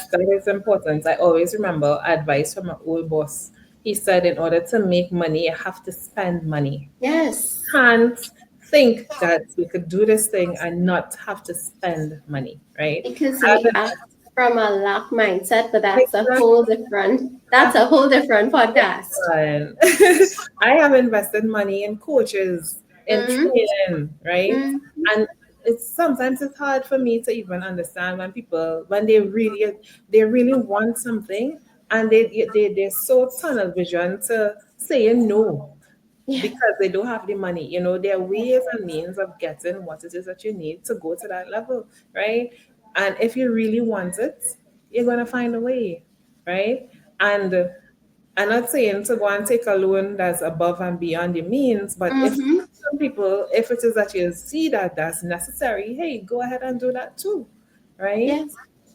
important. I always remember advice from my old boss. He said, in order to make money, you have to spend money. Yes. Can't think that you could do this thing and not have to spend money, right? Because I we have act from a lack mindset, but exactly. that's a whole different podcast. Fun. I have invested money in coaches, in Mm-hmm. training, right? Mm-hmm. And it's hard for me to even understand when people when they really want something and they're so tunnel vision to saying no Yeah. because they don't have the money. There are ways and means of getting what it is that you need to go to that level, right? And if you really want it, you're gonna find a way, right? And I'm not saying to go and take a loan that's above and beyond your means, but if Mm-hmm. some people, if it is that you see that that's necessary, hey, go ahead and do that too, right? Yes.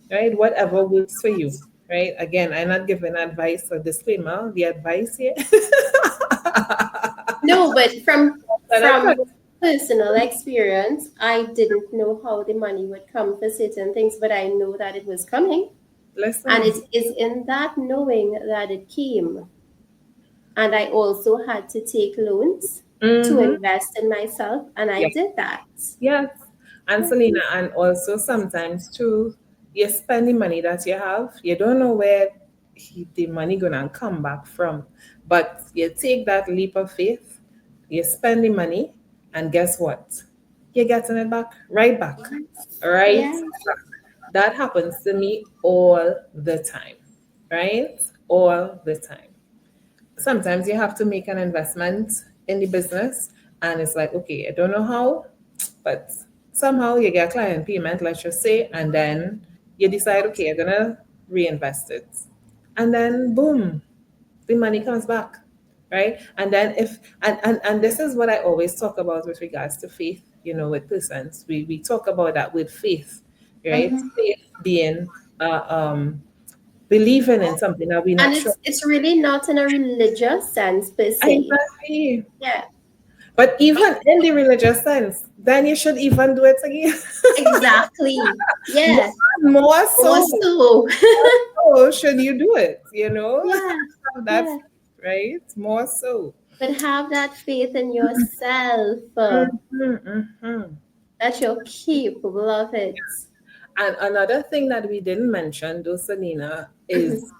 Right? Whatever works for you, right? Again, I'm not giving advice or disclaimer. The advice here. No, but And I tell from personal experience, I didn't know how the money would come for certain things, but I know that it was coming. And listen. it is in that knowing that it came. And I also had to take loans to Mm-hmm. invest in myself, and I Yeah. did that. Yes. And Yeah. Saleena, and also sometimes too, you spend the money that you have, you don't know where the money gonna come back from. But you take that leap of faith, you spend the money, and guess what? You're getting it back, right back. Right Yes. back. That happens to me all the time. Right? All the time. Sometimes you have to make an investment in the business and it's like, okay, I don't know how, but somehow you get client payment, let's just say, and then you decide, okay, I'm gonna reinvest it. And then boom, the money comes back. Right. And then if and this is what I always talk about with regards to faith, with persons. We talk about that with faith, right? Hmm. Faith being believing in something that we're And not sure. it's really not in a religious sense per se. Exactly. Yeah, But even in the religious sense, then you should even do it again. exactly. more, Yeah, more more so, so. more so should you do it, Yeah, That's yeah. right. More so. But have that faith in yourself Mhm. that you're capable of it. And another thing that we didn't mention, though, Selena, is Mhm.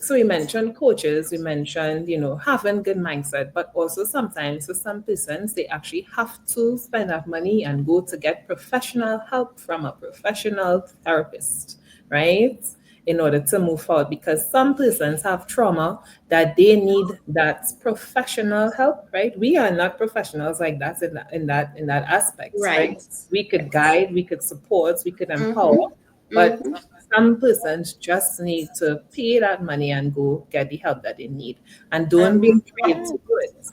so we mentioned coaches, we mentioned, having good mindset, but also sometimes for some persons, they actually have to spend that money and go to get professional help from a professional therapist, right? In order to move forward, because some persons have trauma that they need that professional help, right? We are not professionals like that in that aspect, right? Right. We could Right. guide, we could support, we could empower, Mm-hmm. but Mm-hmm. some persons just need to pay that money and go get the help that they need. And don't be And afraid yeah, to do it,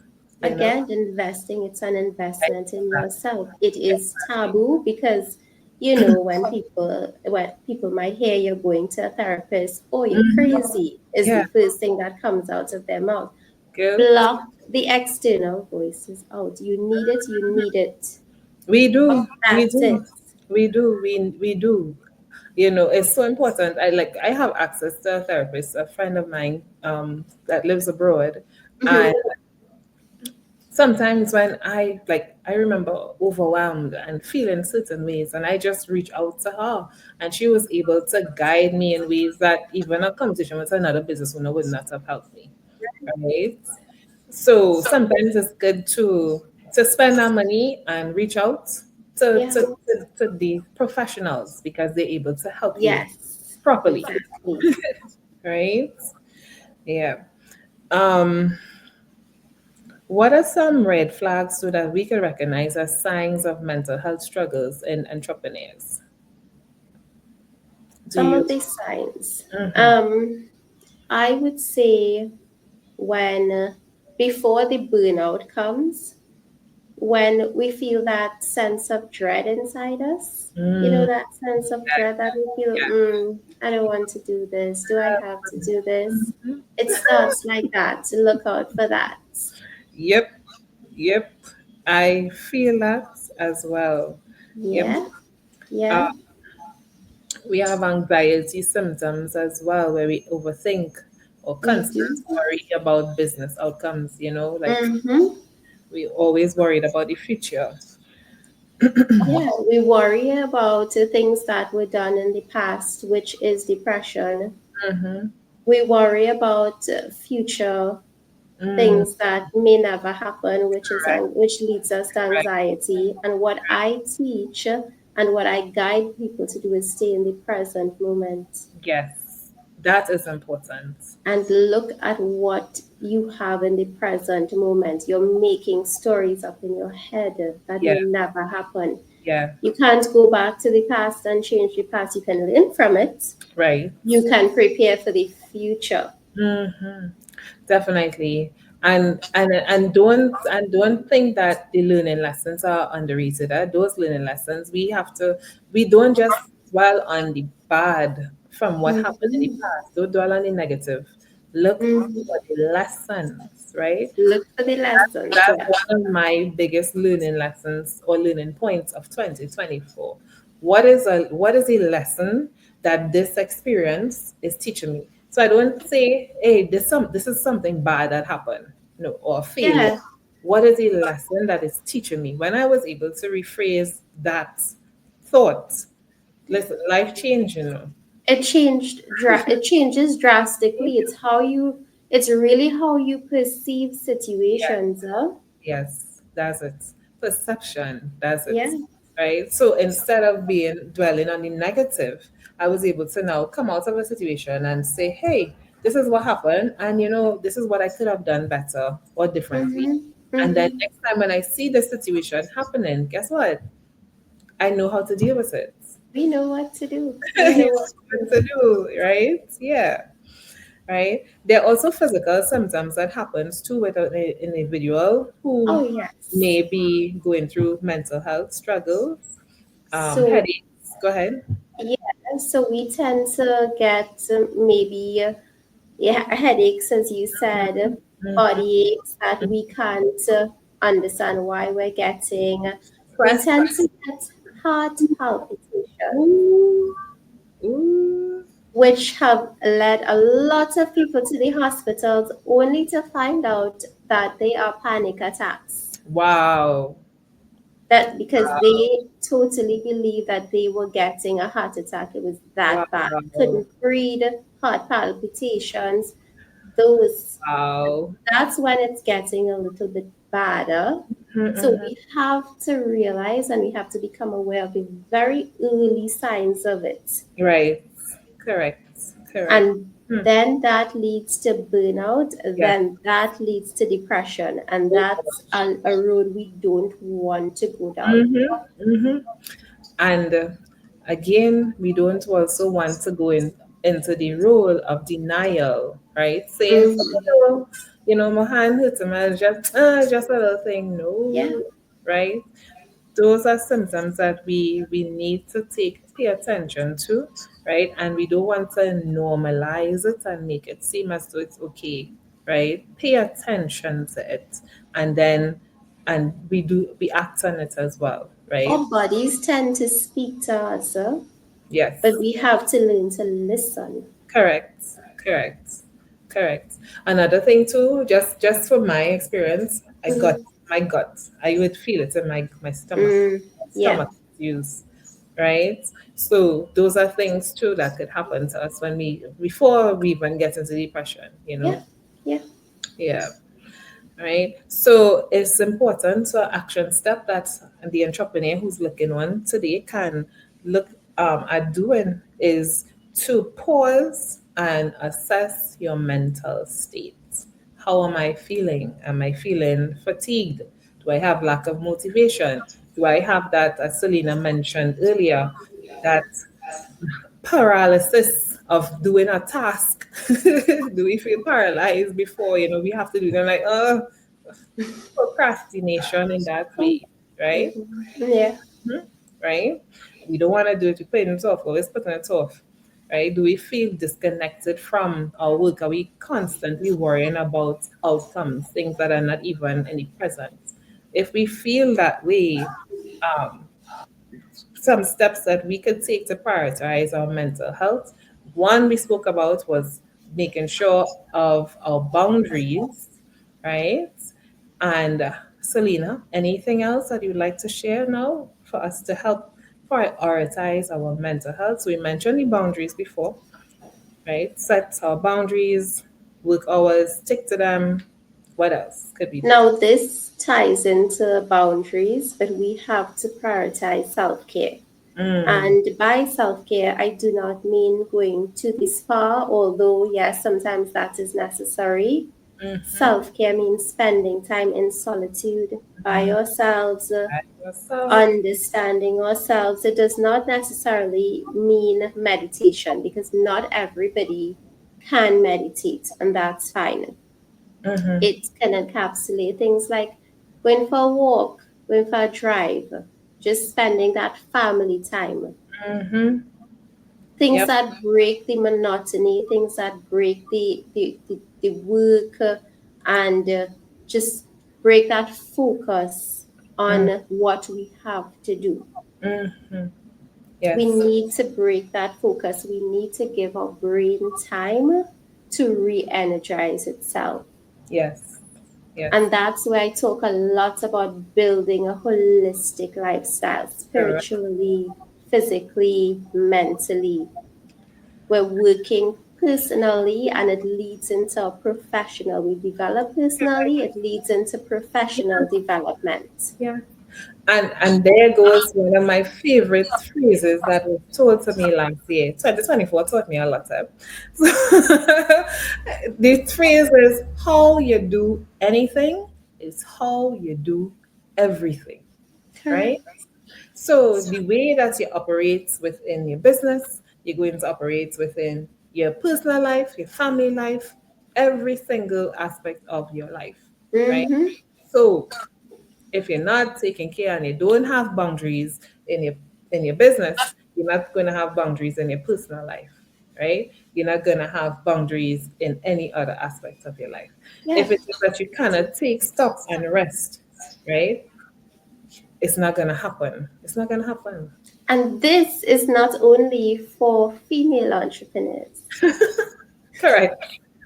you know? again, investing, it's an investment in Exactly. yourself. It is taboo because when people might hear you're going to a therapist, oh, you're Mhm. crazy, is Yeah, the first thing that comes out of their mouth. good. Block the external voices out. You need it, you need it. We do. We That's do. it. We do. We do. It's so important. I have access to a therapist, a friend of mine that lives abroad. Mhm. And sometimes when I remember overwhelmed and feeling certain ways, and I just reach out to her, and she was able to guide me in ways that even a conversation with another business owner would not have helped me. Right? So sometimes it's good to spend that money and reach out to, Yeah. to, to, to the professionals because they're able to help you Yes. properly. Exactly. Right? Yeah. Um, What are some red flags so that we can recognize as signs of mental health struggles in entrepreneurs? Do Some you? of the signs. Mhm. Um, I would say when before the burnout comes, when we feel that sense of dread inside us, Mm, that sense of dread that we feel, I don't want to do this. Do I have to do this? It starts like that. So look out for that. yep, yep. I feel that as well. Yep. Yeah, Uh, yeah. we have anxiety symptoms as well, where we overthink or We constant do. worry about business outcomes. Like Mm-hmm. we always worried about the future. Yeah, we worry about the things that were done in the past, which is depression. Mm-hmm. We worry about future Mm, things that may never happen, correct. which leads us to Right. anxiety. And what I teach and what I guide people to do is stay in the present moment Yes, that is important. and look at what you have in the present moment. You're making stories up in your head that Yeah, may never happen. yeah, You can't go back to the past and change the past. You can learn from it. right. You can prepare for the future. Hmm. Definitely. And don't think that the learning lessons are underrated. Those learning lessons we don't just dwell on the bad from what happened in the Mhm. past. Don't dwell on the negative. Look Mhm. for the lessons, right? Look for the lessons. That's Yeah. one of my biggest learning lessons or learning points of 2024. What is a lesson that this experience is teaching me? So I don't say, hey, this is something bad that happened, no, or a failure. Yeah. What is a lesson that is teaching me? When I was able to rephrase that thought, listen, life changed, It changes drastically. It's really how you perceive situations, huh? Yes, that's it. Perception, that's it. Yeah. Right. So instead of being dwelling on the negative, I was able to now come out of a situation and say, hey, this is what happened. And this is what I could have done better or differently. Mm-hmm. And then Mm-hmm. next time when I see this situation happening, guess what? I know how to deal with it. We know what to do. You We know know what to what do. to do, right? Yeah. Right? There are also physical symptoms that happens too with an individual who Oh yes. may be going through mental health struggles, So headaches. Go ahead. yeah, so we tend to get maybe yeah, headaches, as you said, Mhm. body aches that we can't understand why we're getting. We Stress. tend to get heart palpitations, Ooh, ooh. which have led a lot of people to the hospitals only to find out that they are panic attacks. Wow. That because they totally believe that they were getting a heart attack. It was that bad. Wow. Couldn't breathe, heart palpitations, those Wow. that's when it's getting a little bit badder. So Mhm, we have to realize and we have to become aware of the very early signs of it. mhm. Right. Correct. Correct. And Hmm. then that leads to burnout, Yes. then that leads to depression. And Oh, that's gosh. a road we don't want to go down. Mm-hmm. And again, we don't also want to go into the role of denial, right? Saying, Mhm. oh, no, my hand hurts and just a little thing. Yeah. No, right? Those are symptoms that we need to pay attention to, right? And we don't want to normalize it and make it seem as though it's okay, right? Pay attention to it, and then we act on it as well, right? Our bodies tend to speak to us, but Yes. we have to learn to listen. Correct. Correct. Correct. Another thing too, just from my experience, Mhm. my gut. I would feel it in my stomach. Mm, My yeah. stomach use, right? So those are things too that could happen to us before we even get into depression, Yeah. Yeah. Yeah. Right. So it's important. So action step that the entrepreneur who's looking on today can look at doing is to pause and assess your mental state. How am I feeling? Am I feeling fatigued? Do I have lack of motivation? Do I have that, as Saleena mentioned earlier, that paralysis of doing a task? Do we feel paralyzed before we have to do them, like procrastination in that way, right? Yeah. Right? We don't want to do it. We put it off, always putting it off. Right? Do we feel disconnected from our work? Are we constantly worrying about outcomes, things that are not even in the present? If we feel that way, um, some steps that we could take to prioritize our mental health. One we spoke about was making sure of our boundaries, right? And Saleena, anything else that you'd like to share now for us to help prioritize our mental health? So we mentioned the boundaries before, right? Set our boundaries, work hours, stick to them. What else could we do? Now, this ties into boundaries, but we have to prioritize self care. Mm, And by self care, I do not mean going to the spa, although, yes, sometimes that is necessary. mm-hmm, Self care means spending time in solitude by mm-hmm. ourselves, Yourself. understanding ourselves. It does not necessarily mean meditation because not everybody can meditate, and that's fine. Mm-hmm, It can encapsulate things like going for a walk, going for a drive, just spending that family time. mm-hmm. Things Yep. that break the monotony, things that break the work and just break that focus Mm, on what we have to do. mm-hmm. We Yes. need to break that focus. We need to give our brain time to re energize itself. Yes. Yes. And that's where I talk a lot about building a holistic lifestyle, Correct. spiritually, physically, mentally. We're working personally and it leads into a professional. We develop personally, it leads into professional development. Yeah. And there goes one of my favorite phrases that was told to me last year. 2024 taught me a lot. So the phrase is, how you do anything is how you do everything. Correct. Right? So the way that you operate within your business, you're going to operate within your personal life, your family life, every single aspect of your life, right? Mm-hmm. So if you're not taking care and you don't have boundaries in your business, you're not going to have boundaries in your personal life, right? You're not going to have boundaries in any other aspect of your life. Yeah. If it is that you cannot take stop and rest, right? It's not going to happen. It's not going to happen. And this is not only for female entrepreneurs, Correct.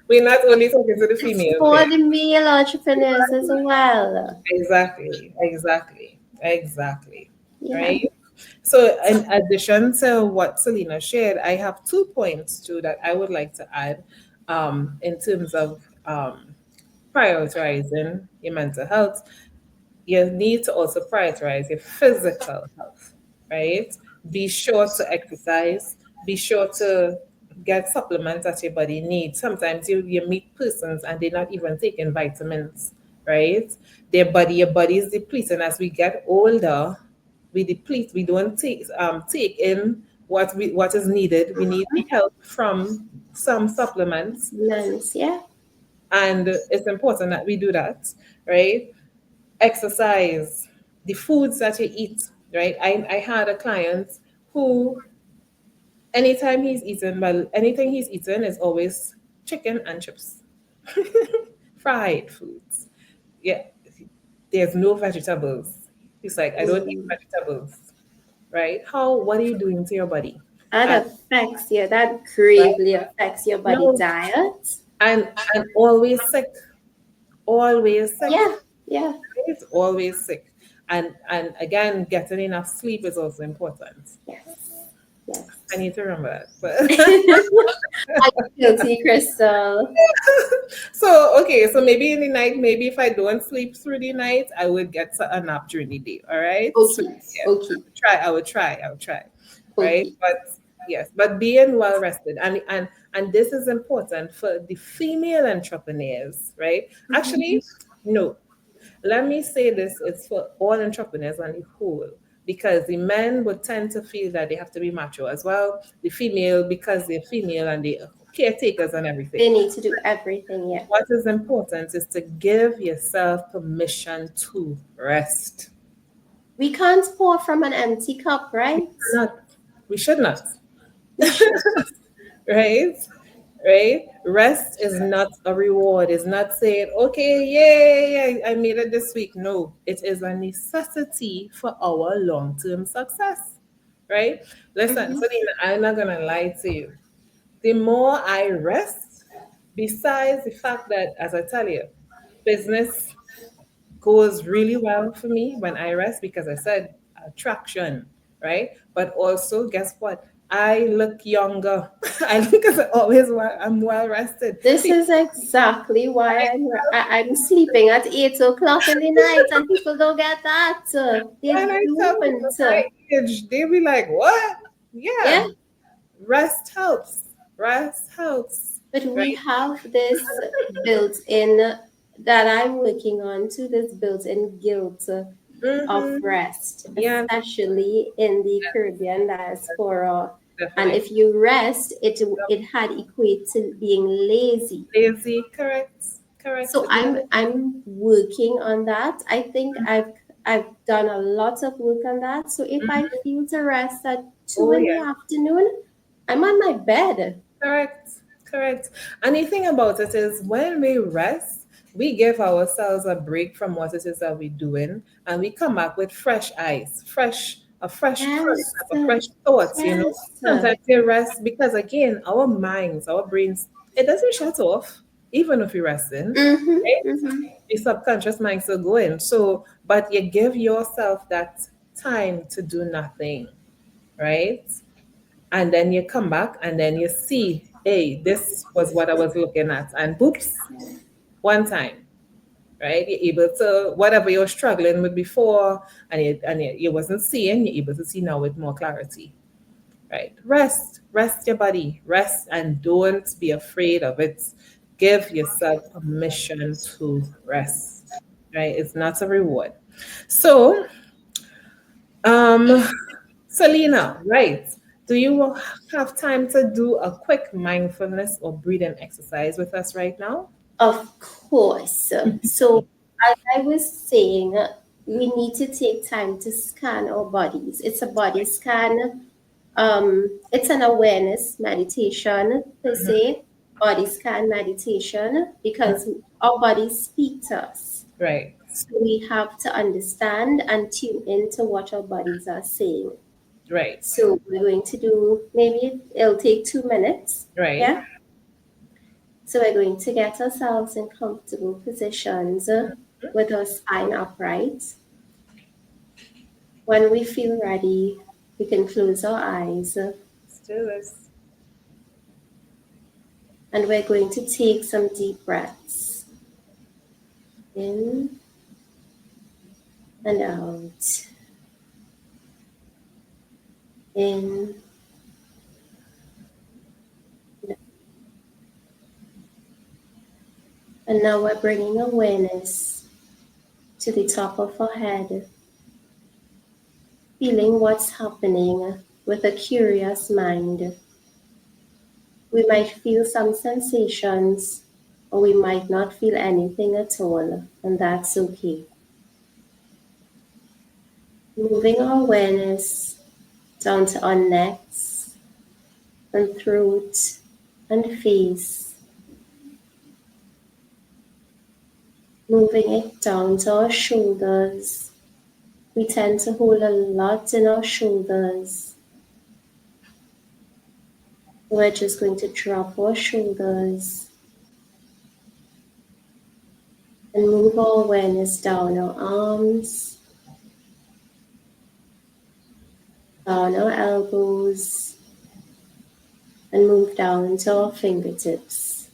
We're not only talking to the it's females for here. the male entrepreneurs as well. Exactly. Exactly. Exactly. Yeah. Right. So, in addition to what Saleena shared, I have 2 points too that I would like to add in terms of prioritizing your mental health. You need to also prioritize your physical health, right? Be sure to exercise, be sure to get supplements that your body needs. Sometimes you meet persons and they're not even taking vitamins, right? Your body is depleting. As we get older, we deplete, we don't take in what is needed. We need the help from some supplements, Nice. Yeah. and it's important that we do that, right? Exercise, the foods that you eat, right? I had a client who, anytime he's eaten, well, anything he's eaten is always chicken and chips, fried foods. Yeah, there's no vegetables. He's like, I don't eat Mm. vegetables, right? What are you doing to your body? That And, affects you, that right? gravely affects your body No, diet. and always sick, Yeah. Yeah. right? Always sick. And again, getting enough sleep is also important. Yes. Yes. I need to remember that. I'm guilty, Krystal. So okay, so maybe in the night, maybe if I don't sleep through the night, I would get a nap during the day. All right. So Okay. yeah, Okay. I would try. Right. Okay. But Yes, but being well rested, and this is important for the female entrepreneurs, right? Actually, no. Let me say this: it's for all entrepreneurs on the whole, because the men would tend to feel that they have to be macho as well. The female, because they're female and they caretakers and everything. They need to do everything, yeah. What is important is to give yourself permission to rest. We can't pour from an empty cup, right? Not, we should not. We should. Right? Right? Rest is not a reward. It's not saying, okay, yay, I made it this week. No, it is a necessity for our long term success. Right? Listen, Mhm. Saleena, I'm not going to lie to you. The more I rest, besides the fact that, as I tell you, business goes really well for me when I rest because I said attraction, right? But also, guess what? I look younger. I look as I always I'm well rested. This is exactly why I'm sleeping at 8 o'clock in the night, and people don't get that. They When I tell people don't. my age, they be like, "What? Yeah, Yeah, rest helps. Rest helps, but we right?" have this built in that I'm working on too. This built in guilt of Mm-hmm. rest, Yeah, especially in the Caribbean diaspora. And definitely. if you rest, it had equate to being lazy. Lazy, correct, correct. So I'm working on that. I think I've done a lot of work on that. So if I Mhm. feel to rest at two Oh in the yeah. afternoon, I'm on my bed. Correct, correct. And the thing about it is, when we rest, we give ourselves a break from what it is that we're doing, and we come back with fresh eyes, a fresh Yes, concept, a fresh thoughts. yes. Sometimes we rest because again, our minds, our brains, it doesn't shut off, even if you're resting. Mm-hmm, Right? mm-hmm. The subconscious mind still going. So, but you give yourself that time to do nothing, right? And then you come back and then you see, hey, this was what I was looking at, and boops, one time, right? You're able to whatever you're struggling with before, and you wasn't seeing, you're able to see now with more clarity, right? Rest your body, rest, and don't be afraid of it. Give yourself permission to rest, right? It's not a reward. So, um, Saleena, right? Do you have time to do a quick mindfulness or breathing exercise with us right now? Of course. So as I was saying, we need to take time to scan our bodies. It's a body scan. It's an awareness meditation per se, body scan meditation, because our bodies speak to us. Right, So we have to understand and tune into what our bodies are saying. right, So we're going to do, maybe it'll take 2 minutes. right. Yeah. So we're going to get ourselves in comfortable positions with our spine upright. When we feel ready, we can close our eyes, Let's do this. and we're going to take some deep breaths in and out, in. And now we're bringing awareness to the top of our head, feeling what's happening with a curious mind. We might feel some sensations, or we might not feel anything at all, and that's okay. Moving our awareness down to our necks and throat and face, moving it down to our shoulders. We tend to hold a lot in our shoulders. We're just going to drop our shoulders and move our awareness down our arms, down our elbows, and move down to our fingertips.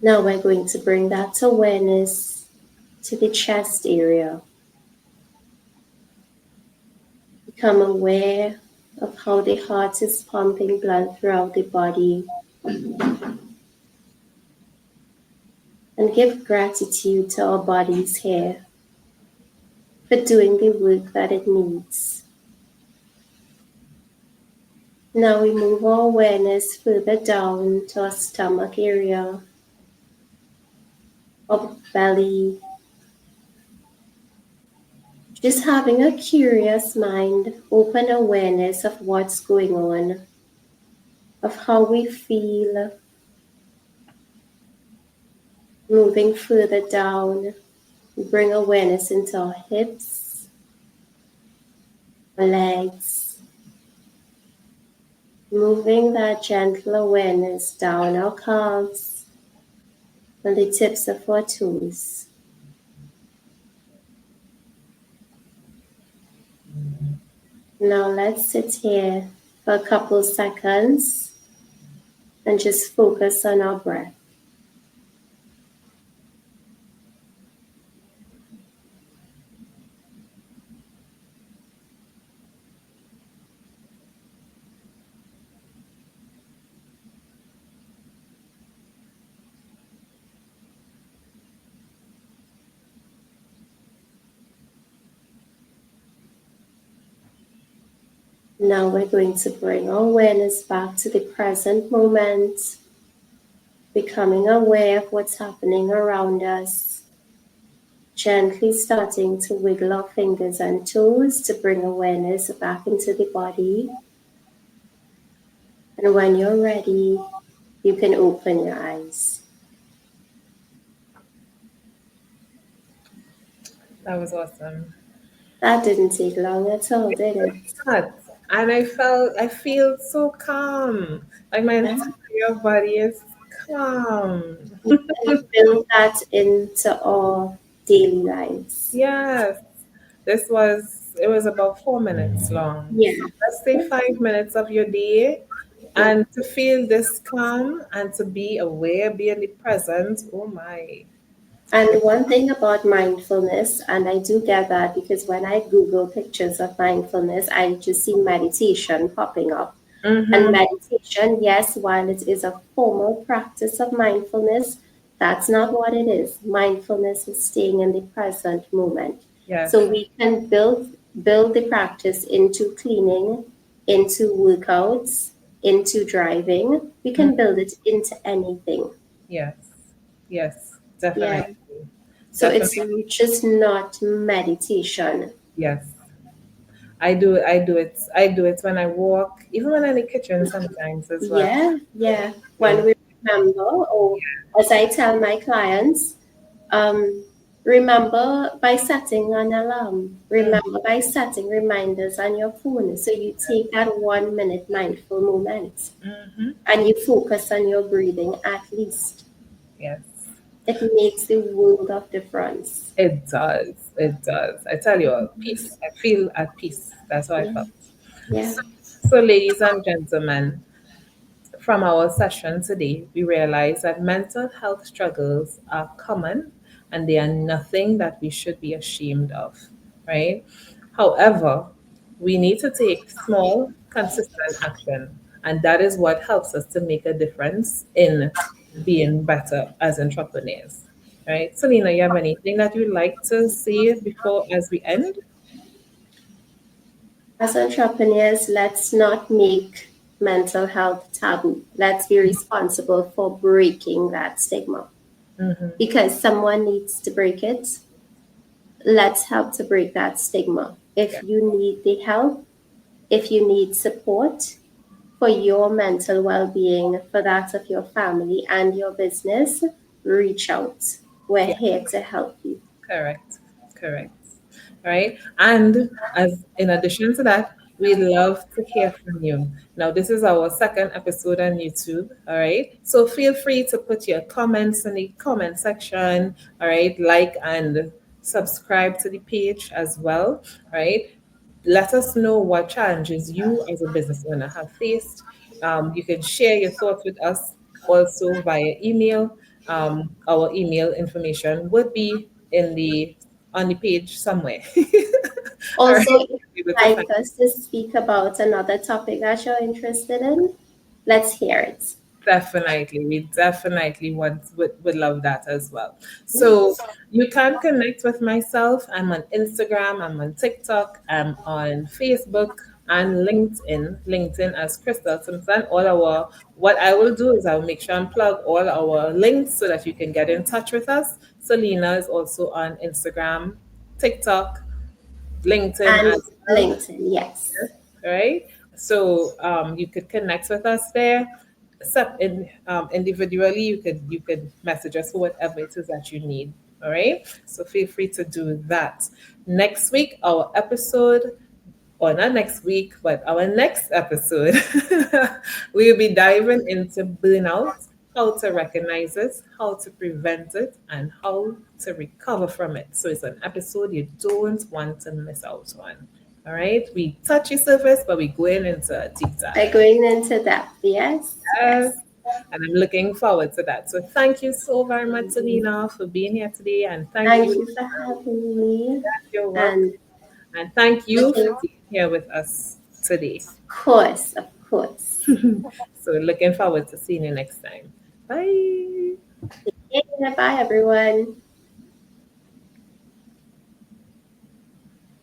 Now we're going to bring that awareness to the chest area. Become aware of how the heart is pumping blood throughout the body, and give gratitude to our bodies here for doing the work that it needs. Now we move our awareness further down to our stomach area, our belly, just having a curious mind, open awareness of what's going on, of how we feel, moving further down. We bring awareness into our hips, legs, moving that gentle awareness down our calves and the tips of our toes. Now let's sit here for a couple seconds and just focus on our breath. Now we're going to bring our awareness back to the present moment, becoming aware of what's happening around us, gently starting to wiggle our fingers and toes to bring awareness back into the body. And when you're ready, you can open your eyes. That was awesome. That didn't take long at all, did it? That. And I feel so calm. Like my entire body is calm. We can build that into our daily lives. Yes. It was about 4 minutes long. Yeah. So let's say 5 minutes of your day. And to feel this calm and to be aware, be in the present, oh my. And one thing about mindfulness, and I do get that because when I Google pictures of mindfulness, I just see meditation popping up. And meditation, yes, while it is a formal practice of mindfulness, that's not what it is. Mindfulness is staying in the present moment. Yes. So we can build the practice into cleaning, into workouts, into driving. We can build it into anything. Yes. Yes. Yeah. Definitely. So Definitely. it's just not meditation. Yes. I do it when I walk, even when I'm in the kitchen sometimes as well. Yeah, yeah. When we remember, or as I tell my clients, um, remember by setting an alarm. Remember by setting reminders on your phone. So you take that 1 minute mindful moment and you focus on your breathing at least. Yes. It makes the world of difference. It does. It does. I tell you, peace. I feel at peace. That's how I Yeah, felt. yeah. So, ladies and gentlemen, from our session today, we realize that mental health struggles are common and they are nothing that we should be ashamed of, right? However, we need to take small, consistent action, and that is what helps us to make a difference in being better as entrepreneurs, right? Selena, you have anything that you'd like to say before as we end? As entrepreneurs, let's not make mental health taboo. Let's be responsible for breaking that stigma because someone needs to break it. Let's help to break that stigma. If you need the help, if you need support for your mental well being, for that of your family and your business, reach out. We're Yeah, here to help you. correct, correct. Right? And as in addition to that, we love to hear from you. Now, this is our second episode on YouTube. All right. So feel free to put your comments in the comment section. All right. Like and subscribe to the page as well. Right. Let us know what challenges you as a business owner have faced. You can share your thoughts with us also via email. Our email information would be in the on the page somewhere. All right, Also, if be you'd able to find. like us to speak about another topic that you're interested in, let's hear it. Definitely, we definitely would love that as well. So you can connect with myself. I'm on Instagram, I'm on TikTok, I'm on Facebook and LinkedIn. LinkedIn as Krystal Simpson. What I will do is I'll make sure and plug all our links so that you can get in touch with us. Saleena is also on Instagram, TikTok, LinkedIn And as well. LinkedIn, yes. Right? So you could connect with us there. Individually, you could message us for whatever it is that you need. All right. So feel free to do that. Next week, our episode, or not next week, but our next episode, we'll be diving into burnout, how to recognize it, how to prevent it, and how to recover from it. So it's an episode you don't want to miss out on. All right, we touch the surface, but we're going into a deep By dive. going into that, yes, Yes. yes. And I'm looking forward to that. So thank you so very much, Saleena, for being here today. And thank Thank you, you for having me. your work. And And thank you for looking, being here with us today. of course. So looking forward to seeing you next time. Bye. Yeah, bye everyone.